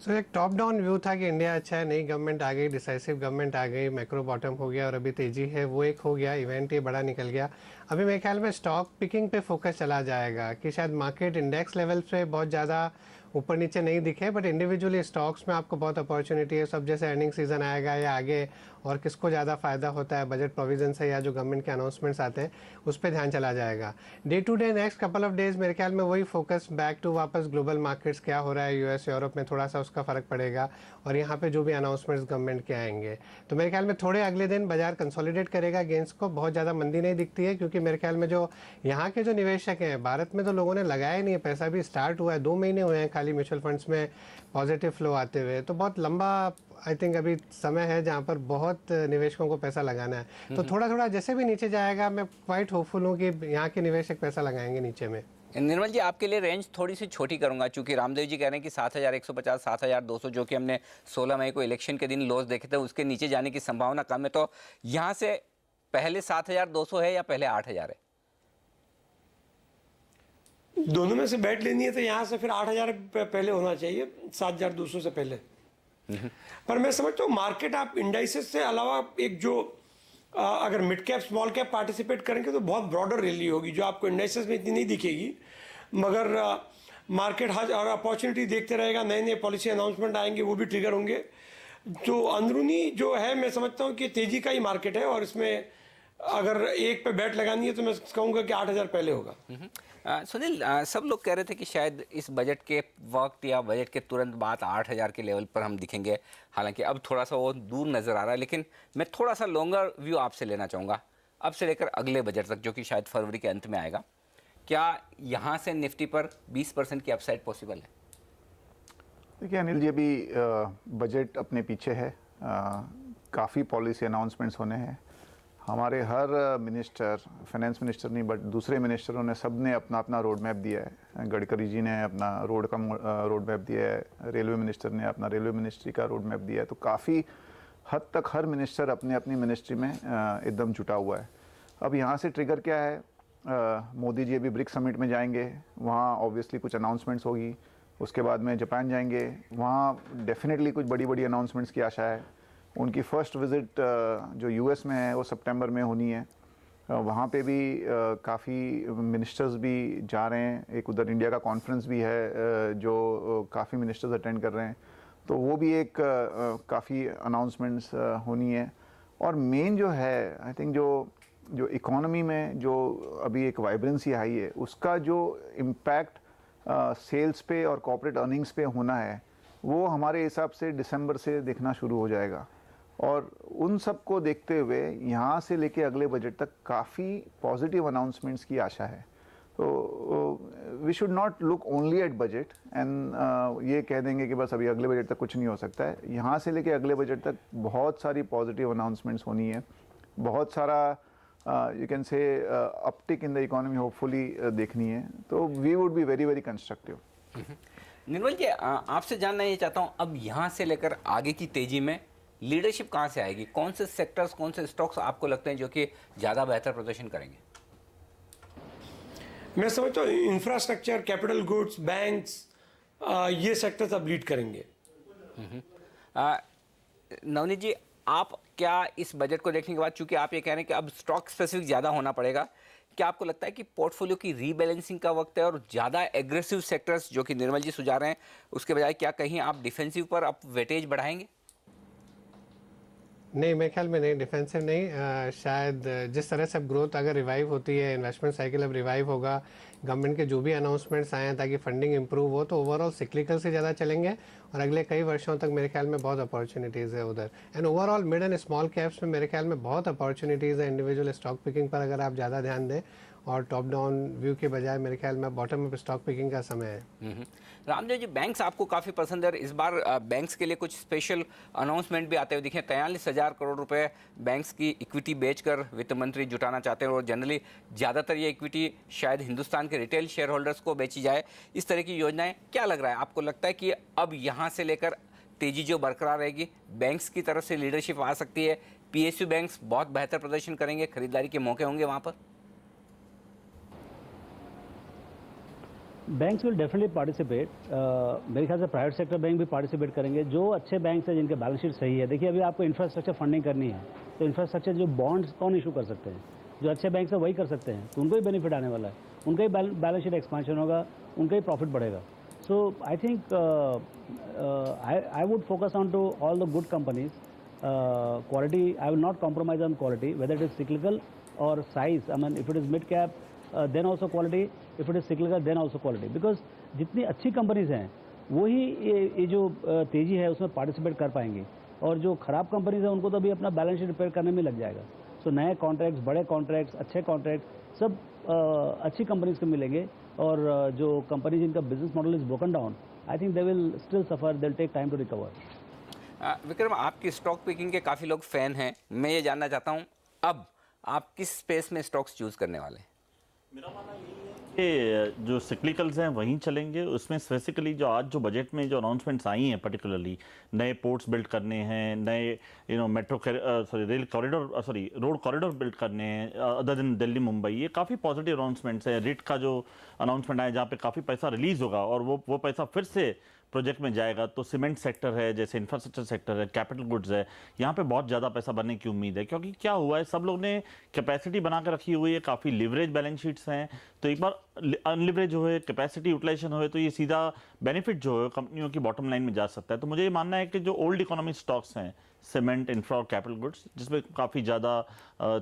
सो एक टॉप डाउन व्यू था कि इंडिया अच्छा है, नई गवर्नमेंट आ गई, डिसाइसिव गवर्नमेंट आ गई, मैक्रो बॉटम हो गया और अभी तेजी है, वो एक हो गया, इवेंट ये बड़ा निकल गया। अभी मेरे ख्याल में स्टॉक पिकिंग पे फोकस चला जाएगा कि शायद मार्केट इंडेक्स लेवल पे बहुत ज़्यादा ऊपर नीचे नहीं दिखे, बट इंडिविजुअली स्टॉक्स में आपको बहुत अपॉर्चुनिटी है। सब जैसे अर्निंग सीजन आएगा या आगे और किसको ज़्यादा फ़ायदा होता है बजट प्रोविजन से या जो गवर्नमेंट के अनाउंसमेंट्स आते हैं, उस पर ध्यान चला जाएगा। Day to day next couple of days मेरे ख्याल में वही फोकस बैक टू वापस ग्लोबल मार्केट्स, क्या हो रहा है यूएस यूरोप में, थोड़ा सा उसका फ़र्क पड़ेगा, और यहाँ पे जो भी अनाउंसमेंट्स गवर्नमेंट के आएंगे, तो मेरे ख्याल में थोड़े अगले दिन बाजार कंसोलिडेट करेगा गेंस को। बहुत ज़्यादा मंदी नहीं दिखती है, क्योंकि मेरे ख्याल में जो यहाँ के जो निवेशक हैं, भारत में तो लोगों ने लगाया ही नहीं है पैसा, भी स्टार्ट हुआ है, 2 महीने हुए हैं खाली म्यूचुअल फंड्स में पॉजिटिव फ्लो आते हुए, तो बहुत लंबा आई थिंक अभी समय है जहाँ पर बहुत निवेशकों को पैसा लगाना है। तो थोड़ा थोड़ा जैसे भी नीचे जाएगा, मैं क्वाइट होपफुल हूँ कि यहाँ के निवेशक पैसा लगाएंगे नीचे में। निर्मल जी, आपके लिए रेंज थोड़ी सी छोटी करूंगा, चूंकि रामदेव जी कह रहे हैं कि 7150 7200 जो कि हमने 16 मई को इलेक्शन के दिन लॉस देखे थे, उसके नीचे जाने की संभावना कम है, तो यहाँ से पहले 7200 है या पहले 8000 है? दोनों में से बैट लेनी है तो यहाँ से फिर 8000 पहले होना चाहिए, 7200 से पहले। पर मैं समझता हूँ मार्केट आप इंडाइसेस से अलावा एक जो अगर mid cap small cap participate करेंगे तो बहुत ब्रॉडर रैली होगी, जो आपको इंडाइसेस में इतनी नहीं दिखेगी, मगर मार्केट हज और अपॉर्चुनिटी देखते रहेगा, नए नए पॉलिसी अनाउंसमेंट आएंगे, वो भी ट्रिगर होंगे। तो अंदरूनी जो है, मैं समझता हूँ कि तेजी का ही मार्केट है, और इसमें अगर एक पे बैट लगानी है तो मैं कहूँगा कि 8000 पहले होगा। सुनील, सब लोग कह रहे थे कि शायद इस बजट के वक्त या बजट के तुरंत बाद 8000 के लेवल पर हम दिखेंगे, हालांकि अब थोड़ा सा वो दूर नज़र आ रहा है, लेकिन मैं थोड़ा सा लॉन्गर व्यू आपसे लेना चाहूँगा, अब से लेकर अगले बजट तक जो कि शायद फरवरी के अंत में आएगा। क्या यहाँ से निफ्टी पर 20% की अपसाइड पॉसिबल है? देखिए अनिल जी, अभी बजट अपने पीछे है, काफ़ी पॉलिसी अनाउंसमेंट्स होने हैं। हमारे हर मिनिस्टर, फाइनेंस मिनिस्टर नहीं बट दूसरे मिनिस्टरों ने सब ने अपना अपना रोड मैप दिया है। गडकरी जी ने अपना रोड मैप दिया है, रेलवे मिनिस्टर ने अपना रेलवे मिनिस्ट्री का रोड मैप दिया है। तो काफ़ी हद तक हर मिनिस्टर अपनी अपनी मिनिस्ट्री में एकदम जुटा हुआ है। अब यहाँ से ट्रिगर क्या है, मोदी जी अभी ब्रिक्स समिट में जाएंगे, वहाँ ऑब्वियसली कुछ अनाउंसमेंट्स होगी। उसके बाद में जापान जाएंगे, वहाँ डेफिनेटली कुछ बड़ी बड़ी अनाउंसमेंट्स की आशा है। उनकी फ़र्स्ट विज़िट जो यूएस में है वो सितंबर में होनी है, वहाँ पे भी काफ़ी मिनिस्टर्स भी जा रहे हैं। एक उधर इंडिया का कॉन्फ्रेंस भी है जो काफ़ी मिनिस्टर्स अटेंड कर रहे हैं, तो वो भी एक काफ़ी अनाउंसमेंट्स होनी है। और मेन जो है आई थिंक जो इकोनॉमी में जो अभी एक वाइब्रेंसी आई है, उसका जो इम्पैक्ट सेल्स पे और कॉर्पोरेट अर्निंग्स पे होना है, वो हमारे हिसाब से दिसंबर से दिखना शुरू हो जाएगा। और उन सब को देखते हुए यहाँ से लेके अगले बजट तक काफ़ी पॉजिटिव अनाउंसमेंट्स की आशा है। तो we should not look only at budget and ये कह देंगे कि बस अभी अगले बजट तक कुछ नहीं हो सकता है। यहाँ से लेके अगले बजट तक बहुत सारी पॉजिटिव अनाउंसमेंट्स होनी है, बहुत सारा you can say uptick in the economy hopefully देखनी है। तो we would be very very constructive. Nirmal ji, आपसे जानना ये चाहता हूँ, अब यहाँ से लेकर आगे की तेजी में लीडरशिप कहाँ से आएगी? कौन से सेक्टर्स, कौन से स्टॉक्स आपको लगते हैं जो कि ज़्यादा बेहतर प्रदर्शन करेंगे? मैं समझता हूँ इंफ्रास्ट्रक्चर, कैपिटल गुड्स, बैंक्स, ये सेक्टर्स अब लीड करेंगे। नवनीत जी, आप क्या इस बजट को देखने के बाद, चूंकि आप ये कह रहे हैं कि अब स्टॉक स्पेसिफिक ज़्यादा होना पड़ेगा, क्या आपको लगता है कि पोर्टफोलियो की रीबैलेंसिंग का वक्त है और ज़्यादा एग्रेसिव सेक्टर्स जो कि निर्मल जी सुझा रहे हैं उसके बजाय क्या कहीं आप डिफेंसिव पर अब वेटेज बढ़ाएंगे? नहीं, मेरे ख्याल में नहीं, डिफेंसिव नहीं। शायद जिस तरह से अब ग्रोथ अगर रिवाइव होती है, इन्वेस्टमेंट साइकिल अब रिवाइव होगा, गवर्नमेंट के जो भी अनाउंसमेंट्स आए हैं ताकि फंडिंग इंप्रूव हो, तो ओवरऑल सिक्लिकल से ज़्यादा चलेंगे और अगले कई वर्षों तक मेरे ख्याल में बहुत अपॉर्चुनिटीज़ है उधर। And overall mid and small caps में मेरे ख्याल में बहुत अपॉर्चुनिटीज़ है। इंडिविजुअल स्टॉक पिकिंग पर अगर आप ज़्यादा ध्यान दें और टॉप डाउन व्यू के बजाय मेरे ख्याल में बॉटम अप स्टॉक पिकिंग का समय है। रामदेव जी, बैंक्स आपको काफ़ी पसंद है। इस बार बैंक्स के लिए कुछ स्पेशल अनाउंसमेंट भी आते हुए दिखे। 43,000 करोड़ रुपए बैंक्स की इक्विटी बेचकर वित्त मंत्री जुटाना चाहते हैं और जनरली ज़्यादातर ये इक्विटी शायद हिंदुस्तान के रिटेल शेयर होल्डर्स को बेची जाए, इस तरह की योजनाएं। क्या लग रहा है आपको, लगता है कि अब यहाँ से लेकर तेजी जो बरकरार रहेगी, बैंक्स की तरफ से लीडरशिप आ सकती है, PSU बैंक्स बहुत बेहतर प्रदर्शन करेंगे, खरीदारी के मौके होंगे वहाँ पर? Banks will definitely participate. मेरे ख्याल से प्राइवेट सेक्टर बैंक भी पार्टिसिपेट करेंगे। जो अच्छे बैंक्स हैं जिनके बैलेंस शीट सही है, देखिए अभी आपको इंफ्रास्ट्रक्चर फंडिंग करनी है तो इंफ्रास्ट्रक्चर जो बॉन्ड्स कौन इशू कर सकते हैं? जो अच्छे बैंक है वही कर सकते हैं, तो उनको ही बेनिफिट आने वाला है, उनका ही बैलेंस शीट एक्सपांशन होगा, उनका ही प्रॉफिट बढ़ेगा। So I think I would focus on to all the good companies. Quality, I will not compromise on quality, whether it is cyclical or size. I mean if it is mid cap then also quality, if it is cyclical then also quality, because जितनी अच्छी कंपनीज हैं वही ये जो तेजी है उसमें पार्टिसिपेट कर पाएंगी, और जो खराब कंपनीज हैं उनको तो अभी अपना बैलेंस शीट रिपेयर करने में लग जाएगा। सो नए कॉन्ट्रैक्ट्स, बड़े कॉन्ट्रैक्ट्स, अच्छे कॉन्ट्रैक्ट सब अच्छी कंपनीज को मिलेंगे, और जो कंपनी जिनका business model is broken down, I think they will still suffer, they will take time to recover. Vikram, आपकी स्टॉक पिकिंग के काफ़ी लोग फैन हैं, मैं ये जानना चाहता हूँ अब आप किस स्पेस में स्टॉक्स चूज करने वाले हैं? मेरा मानना यही है कि जो सिक्लिकल्स हैं वहीं चलेंगे। उसमें स्पेसिफिकली जो आज जो बजट में जो अनाउंसमेंट्स आई हैं, पर्टिकुलरली नए पोर्ट्स बिल्ड करने हैं, नए metro rail corridor road corridor build करने हैं अदर देन दिल्ली मुंबई, ये काफ़ी पॉजिटिव अनाउंसमेंट्स हैं। रिट का जो अनाउंसमेंट आया जहाँ पे काफ़ी पैसा रिलीज़ होगा और वो पैसा फिर से प्रोजेक्ट में जाएगा। तो सीमेंट सेक्टर है, जैसे इंफ्रास्ट्रक्चर सेक्टर है, कैपिटल गुड्स है, यहाँ पे बहुत ज़्यादा पैसा बनने की उम्मीद है। क्योंकि क्या हुआ है, सब लोग ने कैपेसिटी बना कर रखी हुई है, काफ़ी लिवरेज बैलेंस शीट्स हैं, तो एक बार अनलिवरेज हो, कैपेसिटी यूटिलाइजेशन हो, तो ये सीधा बेनिफिट जो है कंपनियों की बॉटम लाइन में जा सकता है। तो मुझे ये मानना है कि जो ओल्ड इकोनॉमी स्टॉक्स हैं, सीमेंट, इंफ्रा और कैपिटल गुड्स, जिसमें काफ़ी ज़्यादा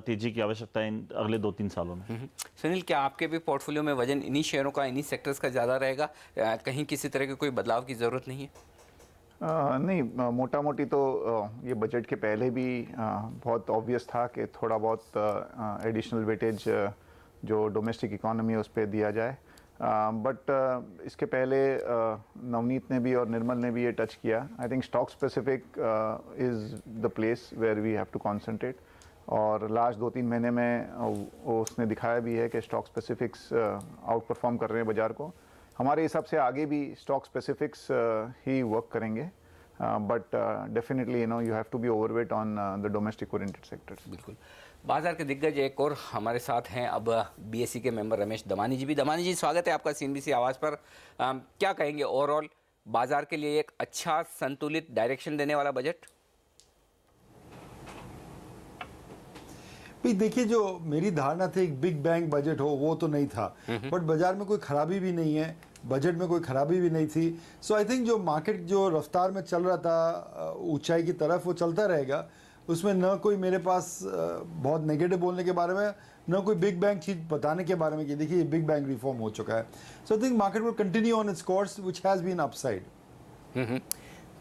तेज़ी की आवश्यकता है इन अगले 2-3 सालों में। सुनील, क्या आपके भी पोर्टफोलियो में वजन इन्हीं शेयरों का, इन्हीं सेक्टर्स का ज़्यादा रहेगा? कहीं किसी तरह के कोई बदलाव की ज़रूरत नहीं है? नहीं, मोटा मोटी तो ये बजट के पहले भी बहुत ऑब्वियस था कि थोड़ा बहुत एडिशनल वेटेज जो डोमेस्टिक इकोनॉमी है उस पर दिया जाए। बट इसके पहले नवनीत ने भी और निर्मल ने भी ये टच किया। I think stock specific is the place where we have to concentrate, और लास्ट 2-3 महीने में उसने दिखाया भी है कि स्टॉक स्पेसिफिक्स आउट परफॉर्म कर रहे हैं बाज़ार को। हमारे हिसाब से आगे भी स्टॉक स्पेसिफिक्स ही वर्क करेंगे, but definitely you have to be overweight on the domestic oriented sectors. बिल्कुल। बाजार के दिग्गज एक और हमारे साथ हैं अब BSE के मेंबर रमेश दमानी जी भी। दमानी जी, स्वागत है आपका CNBC आवाज़ पर। क्या कहेंगे ओवरऑल बाजार के लिए एक अच्छा संतुलित डायरेक्शन देने वाला बजट? भाई देखिए, जो मेरी धारणा थी एक बिग बैंग बजट हो वो तो नहीं था, बट बाजार में कोई खराबी भी नहीं है, बजट में कोई खराबी भी नहीं थी। सो आई थिंक जो मार्केट जो रफ्तार में चल रहा था ऊंचाई की तरफ, वो चलता रहेगा। उसमें न कोई मेरे पास बहुत नेगेटिव बोलने के बारे में, न कोई बिग बैंग चीज बताने के बारे में कि देखिए बिग बैंग रिफॉर्म हो चुका है। So I think market will continue on its course which has been upside.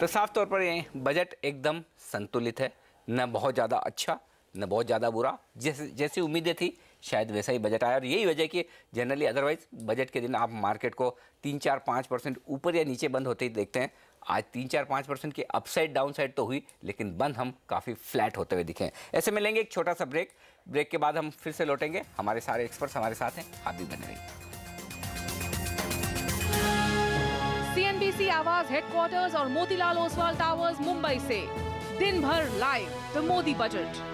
तो साफ तौर पर ये बजट एकदम संतुलित है, न बहुत ज़्यादा अच्छा न बहुत ज़्यादा बुरा, जैसी उम्मीदें थी शायद वैसा ही बजट आया। और यही वजह कि जनरली अदरवाइज बजट के दिन आप मार्केट को 3-4-5% ऊपर या नीचे बंद होते ही देखते हैं। आज 3-4-5% की अपसाइड डाउन साइड तो हुई, लेकिन बंद हम काफ़ी फ्लैट होते हुए दिखे। ऐसे में लेंगे एक छोटा सा ब्रेक के बाद हम फिर से लौटेंगे। हमारे सारे एक्सपर्ट्स हमारे साथ हैं, आप भी बने रहिए। CNBC आवाज हेडक्वार्टर्स और मोतीलाल ओसवाल टावर्स मुंबई से दिन भर live the Modi budget.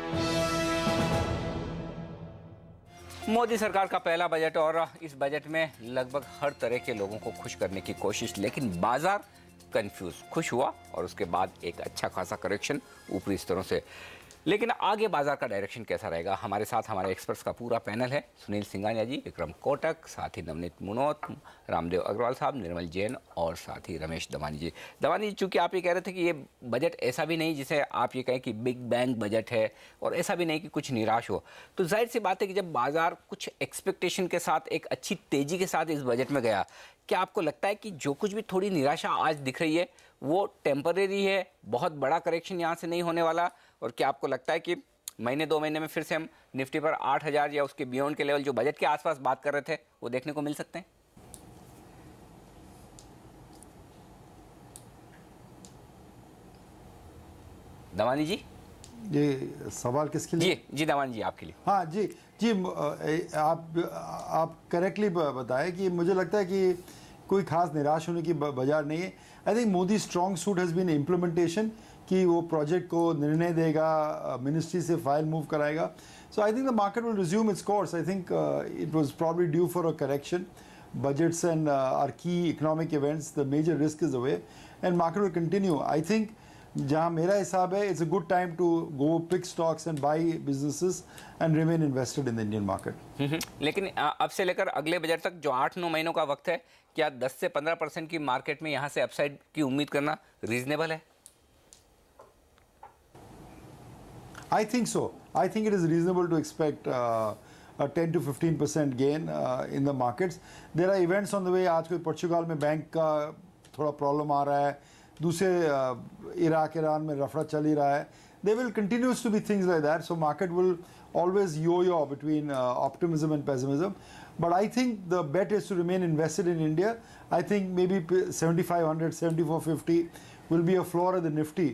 Modi सरकार का पहला बजट और इस बजट में लगभग हर तरह के लोगों को खुश करने की कोशिश, लेकिन बाजार कंफ्यूज। खुश हुआ और उसके बाद एक अच्छा खासा करेक्शन ऊपरी स्तरों से। लेकिन आगे बाजार का डायरेक्शन कैसा रहेगा? हमारे साथ हमारे एक्सपर्ट्स का पूरा पैनल है। सुनील सिंघानिया जी, विक्रम कोटक, साथ ही नवनीत मुनोत, रामदेव अग्रवाल साहब, निर्मल जैन और साथ ही रमेश दमानी जी। दमानी जी, चूंकि आप ये कह रहे थे कि ये बजट ऐसा भी नहीं जिसे आप ये कहें कि बिग बैंग बजट है और ऐसा भी नहीं कि कुछ निराश हो, तो जाहिर सी बात है कि जब बाजार कुछ एक्सपेक्टेशन के साथ एक अच्छी तेजी के साथ इस बजट में गया, क्या आपको लगता है कि जो कुछ भी थोड़ी निराशा आज दिख रही है वो टेम्परेरी है, बहुत बड़ा करेक्शन यहाँ से नहीं होने वाला? और क्या आपको लगता है कि महीने 2 महीने में फिर से हम निफ्टी पर 8,000 या उसके बियॉन्ड के लेवल जो बजट के आसपास बात कर रहे थे वो देखने को मिल सकते हैं? दमानी जी, ये सवाल किसके लिए? जी दमानी जी, आपके लिए। हाँ जी जी, आप करेक्टली बताएं कि मुझे लगता है कि कोई खास निराश होने की बाजार नहीं है। I think Modi strong suit has been implementation, कि वो प्रोजेक्ट को निर्णय देगा, मिनिस्ट्री से फाइल मूव कराएगा। So I think the market will resume its course. I think it was probably due for a correction. Budgets and our key economic events, the major risk is away and market will continue. I think जहाँ मेरा हिसाब है, it's a good time to go pick stocks and buy businesses and remain invested in the Indian market. लेकिन अब से लेकर अगले बजट तक जो 8-9 महीनों का वक्त है, क्या 10 से 15% की मार्केट में यहाँ से अपसाइड की उम्मीद करना रीजनेबल है? I think so. I think it is reasonable to expect a 10 to 15% gain in the markets. There are events on the way. आज कोई पोर्चुगाल में बैंक का थोड़ा प्रॉब्लम आ रहा है, दूसरे इराक ईरान में रफड़ा चल ही रहा है. There will continues to be things like that. So market will always yo-yo between optimism and pessimism. But I think the bet is to remain invested in India. I think maybe 7,500, 7,450 will be a floor at the Nifty.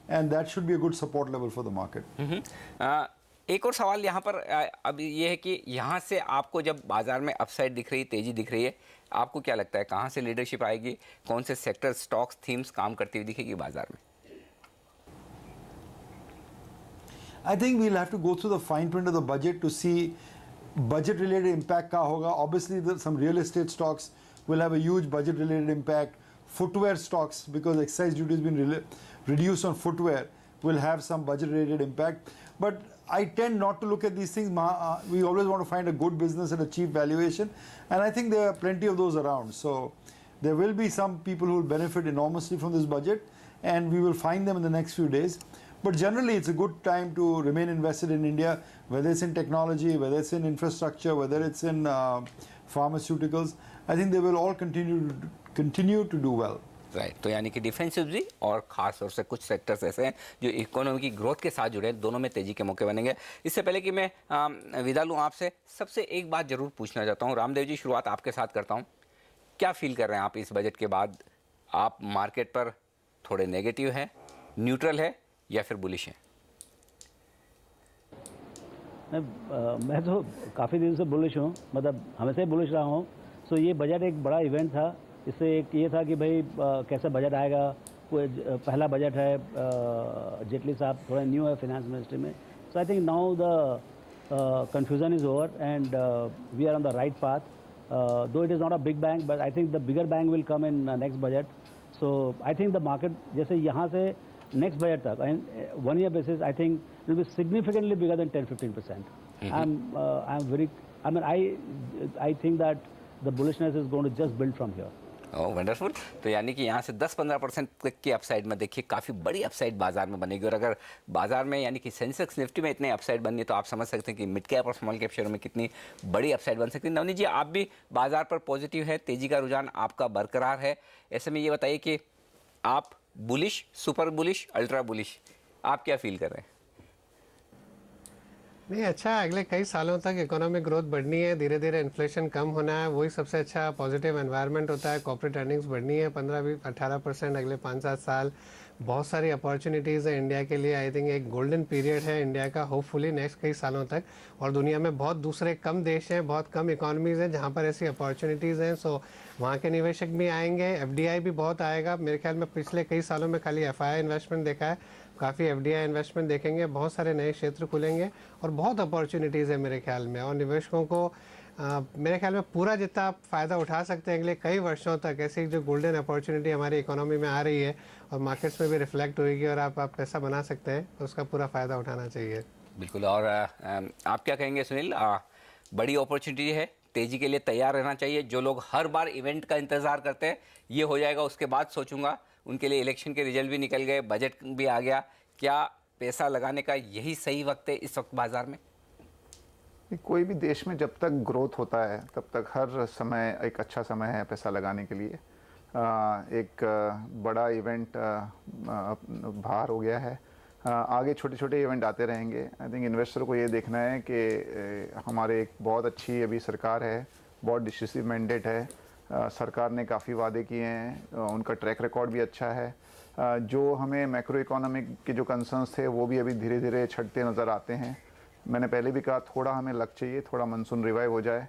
And that should be a good support level for the market. एक और सवाल यहाँ पर अब ये है कि यहाँ से आपको जब बाजार में अपसाइड दिख रही है, तेजी दिख रही है, आपको क्या लगता है कहाँ से लीडरशिप आएगी? कौन से सेक्टर, स्टॉक्स, थीम्स काम करती हुई दिखेगी बाजार में? I think we'll have to go through the fine print of the budget to see budget related impact क्या होगा. Obviously some real estate stocks will have a huge budget related impact. Footwear stocks, because excise duty has been reduced on footwear, will have some budget related impact. But I tend not to look at these things. We always want to find a good business at a cheap valuation, and I think there are plenty of those around. So there will be some people who will benefit enormously from this budget, and we will find them in the next few days. But generally, it's a good time to remain invested in India, whether it's in technology, whether it's in infrastructure, whether it's in pharmaceuticals. I think they will all continue to do well. Right, तो यानी कि डिफेंसिव भी और खास तौर से कुछ सेक्टर्स ऐसे हैं जो इकोनॉमी की ग्रोथ के साथ जुड़े हैं, दोनों में तेजी के मौके बनेंगे। इससे पहले कि मैं विदा लूँ आपसे, सबसे एक बात जरूर पूछना चाहता हूँ। रामदेव जी, शुरुआत आपके साथ करता हूँ। क्या फील कर रहे हैं आप इस बजट के बाद? आप मार्केट पर थोड़े नेगेटिव हैं, न्यूट्रल है या फिर बुलिश हैं? मैं तो काफ़ी दिन से बुलिश हूँ, मतलब हमेशा ही बुलिश रहा हूँ। सो ये बजट एक बड़ा इवेंट था। इससे एक ये था कि भाई कैसे बजट आएगा, कोई पहला बजट है, जेटली साहब थोड़ा न्यू है फाइनेंस मिनिस्ट्री में। So I think now the confusion is over and we are on the right path. Though it is not a big bang, but I think the bigger bang will come in next budget. So I think the market जैसे यहाँ से next budget तक and 1 year basis I think it will be significantly bigger than 10-15%. I think that the bullishness is going to just build from here. Oh wonderful. तो यानी कि यहाँ से 10-15% तक की अपसाइड में देखिए काफ़ी बड़ी अपसाइड बाजार में बनेगी। और अगर बाजार में यानी कि सेंसेक्स निफ्टी में इतने अपसाइड बननी है तो आप समझ सकते हैं कि मिड कैप और स्मॉल कैप शेयरों में कितनी बड़ी अपसाइड बन सकती है। नवनीत जी, आप भी बाजार पर पॉजिटिव है, तेजी का रुझान आपका बरकरार है। ऐसे में ये बताइए कि आप bullish, super bullish, ultra bullish, आप क्या फील कर रहे हैं? नहीं, अच्छा, अगले कई सालों तक इकोनॉमिक ग्रोथ बढ़नी है, धीरे धीरे इन्फ्लेशन कम होना है, वही सबसे अच्छा पॉजिटिव एनवायरनमेंट होता है। कॉर्पोरेट अर्निंग्स बढ़नी है 15-18% अगले 5-7 साल। बहुत सारी अपॉर्चुनिटीज़ है इंडिया के लिए। आई थिंक एक गोल्डन पीरियड है इंडिया का, होपफुली नेक्स्ट कई सालों तक। और दुनिया में बहुत दूसरे कम देश हैं, बहुत कम इकॉनमीज़ हैं जहाँ पर ऐसी अपॉर्चुनिटीज़ हैं। सो वहाँ के निवेशक भी आएंगे, FDI भी बहुत आएगा। मेरे ख्याल में पिछले कई सालों में खाली FII इन्वेस्टमेंट देखा है, काफ़ी FDI इन्वेस्टमेंट देखेंगे, बहुत सारे नए क्षेत्र खुलेंगे और बहुत अपॉर्चुनिटीज़ है मेरे ख्याल में। और निवेशकों को मेरे ख्याल में पूरा जितना आप फ़ायदा उठा सकते हैं अगले कई वर्षों तक, ऐसी जो गोल्डन अपॉर्चुनिटी हमारी इकोनॉमी में आ रही है और मार्केट्स में भी रिफ्लेक्ट होगी और आप पैसा बना सकते हैं, तो उसका पूरा फ़ायदा उठाना चाहिए। बिल्कुल। और आप क्या कहेंगे सुनील? बड़ी अपॉर्चुनिटी है, तेज़ी के लिए तैयार रहना चाहिए। जो लोग हर बार इवेंट का इंतज़ार करते हैं, ये हो जाएगा उसके बाद सोचूंगा, उनके लिए इलेक्शन के रिजल्ट भी निकल गए, बजट भी आ गया, क्या पैसा लगाने का यही सही वक्त है इस वक्त बाजार में? कोई भी देश में जब तक ग्रोथ होता है तब तक हर समय एक अच्छा समय है पैसा लगाने के लिए। एक बड़ा इवेंट बाहर हो गया है, आगे छोटे छोटे इवेंट आते रहेंगे। आई थिंक इन्वेस्टर को ये देखना है कि हमारे एक बहुत अच्छी अभी सरकार है, बहुत डिसिसिव मैंडेट है, सरकार ने काफ़ी वादे किए हैं, उनका ट्रैक रिकॉर्ड भी अच्छा है। जो हमें मैक्रो इकोनॉमिक के जो कंसर्न्स थे वो भी अभी धीरे धीरे छटते नज़र आते हैं। मैंने पहले भी कहा थोड़ा हमें लग चाहिए, थोड़ा मानसून रिवाइव हो जाए।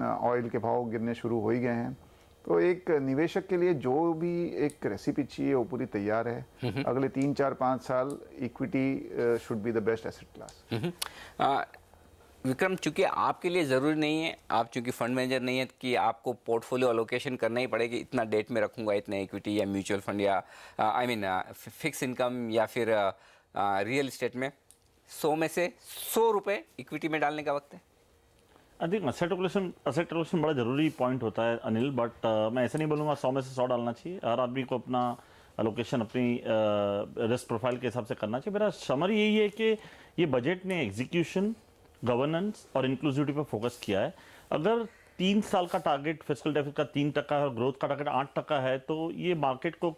ऑयल के भाव गिरने शुरू हो ही गए हैं, तो एक निवेशक के लिए जो भी एक रेसिपी चाहिए वो पूरी तैयार है। अगले 3-4-5 साल equity should be the best asset class. Vikram, चूंकि आपके लिए ज़रूरी नहीं है, आप चूंकि फंड मैनेजर नहीं है कि आपको पोर्टफोलियो अलोकेशन करना ही पड़ेगी, इतना डेट में रखूंगा, इतना इक्विटी या म्यूचुअल फंड या फिक्स इनकम या फिर रियल इस्टेट में। 100 में से 100 रुपये इक्विटी में डालने का वक्त है। आई थिंक असेट एलोकेशन बड़ा ज़रूरी पॉइंट होता है अनिल, बट मैं ऐसे नहीं बोलूँगा 100 में से 100 डालना चाहिए। हर आदमी को अपना एलोकेशन अपनी रिस्क प्रोफाइल के हिसाब से करना चाहिए। मेरा समरी यही है कि ये बजट ने एग्जीक्यूशन, गवर्नेंस और इंक्लूसिविटी पर फोकस किया है। अगर 3 साल का टारगेट फिस्कल डेफिसिट का 3% है और ग्रोथ का टारगेट 8% है, तो ये मार्केट को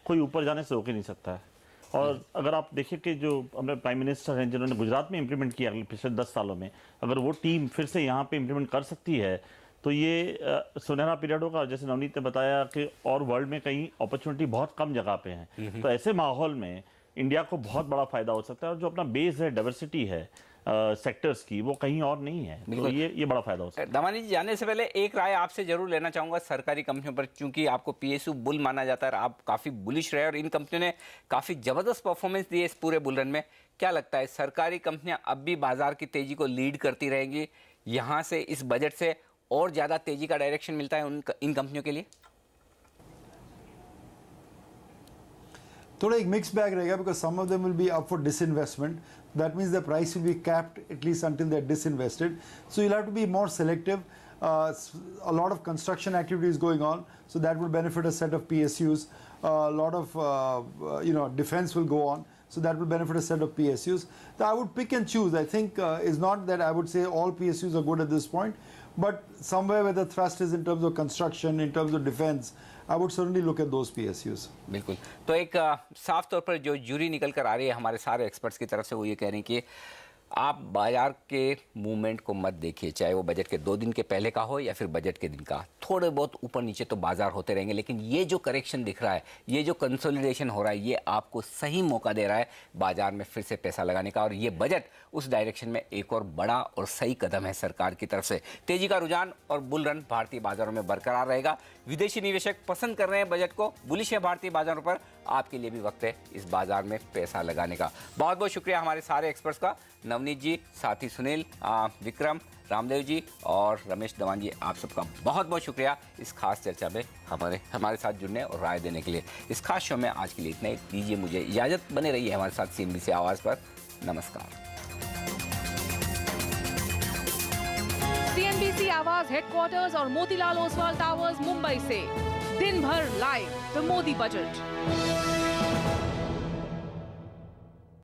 कोई ऊपर जाने से रोक ही नहीं सकता है। और अगर आप देखिए कि जो हमारे प्राइम मिनिस्टर हैं जिन्होंने गुजरात में इंप्लीमेंट किया पिछले 10 सालों में, अगर वो टीम फिर से यहाँ पे इंप्लीमेंट कर सकती है तो ये सुनहरा पीरियड होगा। जैसे नवनीत ने बताया कि और वर्ल्ड में कहीं अपॉर्चुनिटी बहुत कम जगह पे हैं, तो ऐसे माहौल में इंडिया को बहुत बड़ा फायदा हो सकता है। और जो अपना बेस है, डाइवर्सिटी है सेक्टर्स की, वो कहीं और नहीं है, तो ये बड़ा फायदा हो सकता है। दमानी जी, जाने से पहले एक राय आपसे जरूर लेना चाहूंगा सरकारी कंपनियों पर, क्योंकि आपको PSU बुल माना जाता है, आप काफी बुलिश रहे और इन कंपनियों ने काफी जबरदस्त परफॉर्मेंस दी है इस पूरे बुल रन में। क्या लगता है सरकारी कंपनियां अब भी बाजार की तेजी को लीड करती रहेंगी? यहां से इस बजट से और ज्यादा तेजी का डायरेक्शन मिलता है इन कंपनियों के लिए? थोड़ा एक मिक्स बैग रहेगा, because some of them will be up for disinvestment. That means the price will be capped at least until they're disinvested. So you'll have to be more selective. A lot of construction activity is going on, so that will benefit a set of PSUs. A lot of defense will go on, so that will benefit a set of PSUs. So I would pick and choose. I think it's not that I would say all PSUs are good at this point, but somewhere where the thrust is in terms of construction, in terms of defense, I would certainly look at those PSUs. बिल्कुल। तो एक साफ तौर पर जो जूरी निकल कर आ रही है हमारे सारे एक्सपर्ट्स की तरफ से, वो ये कह रहे हैं कि आप बाजार के मूवमेंट को मत देखिए, चाहे वो बजट के 2 दिन के पहले का हो या फिर बजट के दिन का। थोड़े बहुत ऊपर नीचे तो बाजार होते रहेंगे, लेकिन ये जो करेक्शन दिख रहा है, ये जो कंसोलिडेशन हो रहा है, ये आपको सही मौका दे रहा है बाजार में फिर से पैसा लगाने का। और ये बजट उस डायरेक्शन में एक और बड़ा और सही कदम है सरकार की तरफ से। तेजी का रुझान और बुल रन भारतीय बाजारों में बरकरार रहेगा। विदेशी निवेशक पसंद कर रहे हैं बजट को, बुलिश है भारतीय बाजारों पर। आपके लिए भी वक्त है इस बाजार में पैसा लगाने का। बहुत बहुत शुक्रिया हमारे सारे एक्सपर्ट्स का, नवनीत जी, साथी सुनील, विक्रम, रामदेव जी और रमेश दवान जी, आप सबका बहुत बहुत शुक्रिया इस खास चर्चा में हमारे साथ जुड़ने और राय देने के लिए। इस खास शो में आज के लिए इतना ही। दीजिए मुझे इजाजत, बने रहिए हमारे साथ CNBC आवाज़ पर। नमस्कार। CNBC आवाज हेडक्वार्टर्स और मोतीलाल ओसवाल टावर्स मुंबई से दिन भर लाइव द मोदी बजट।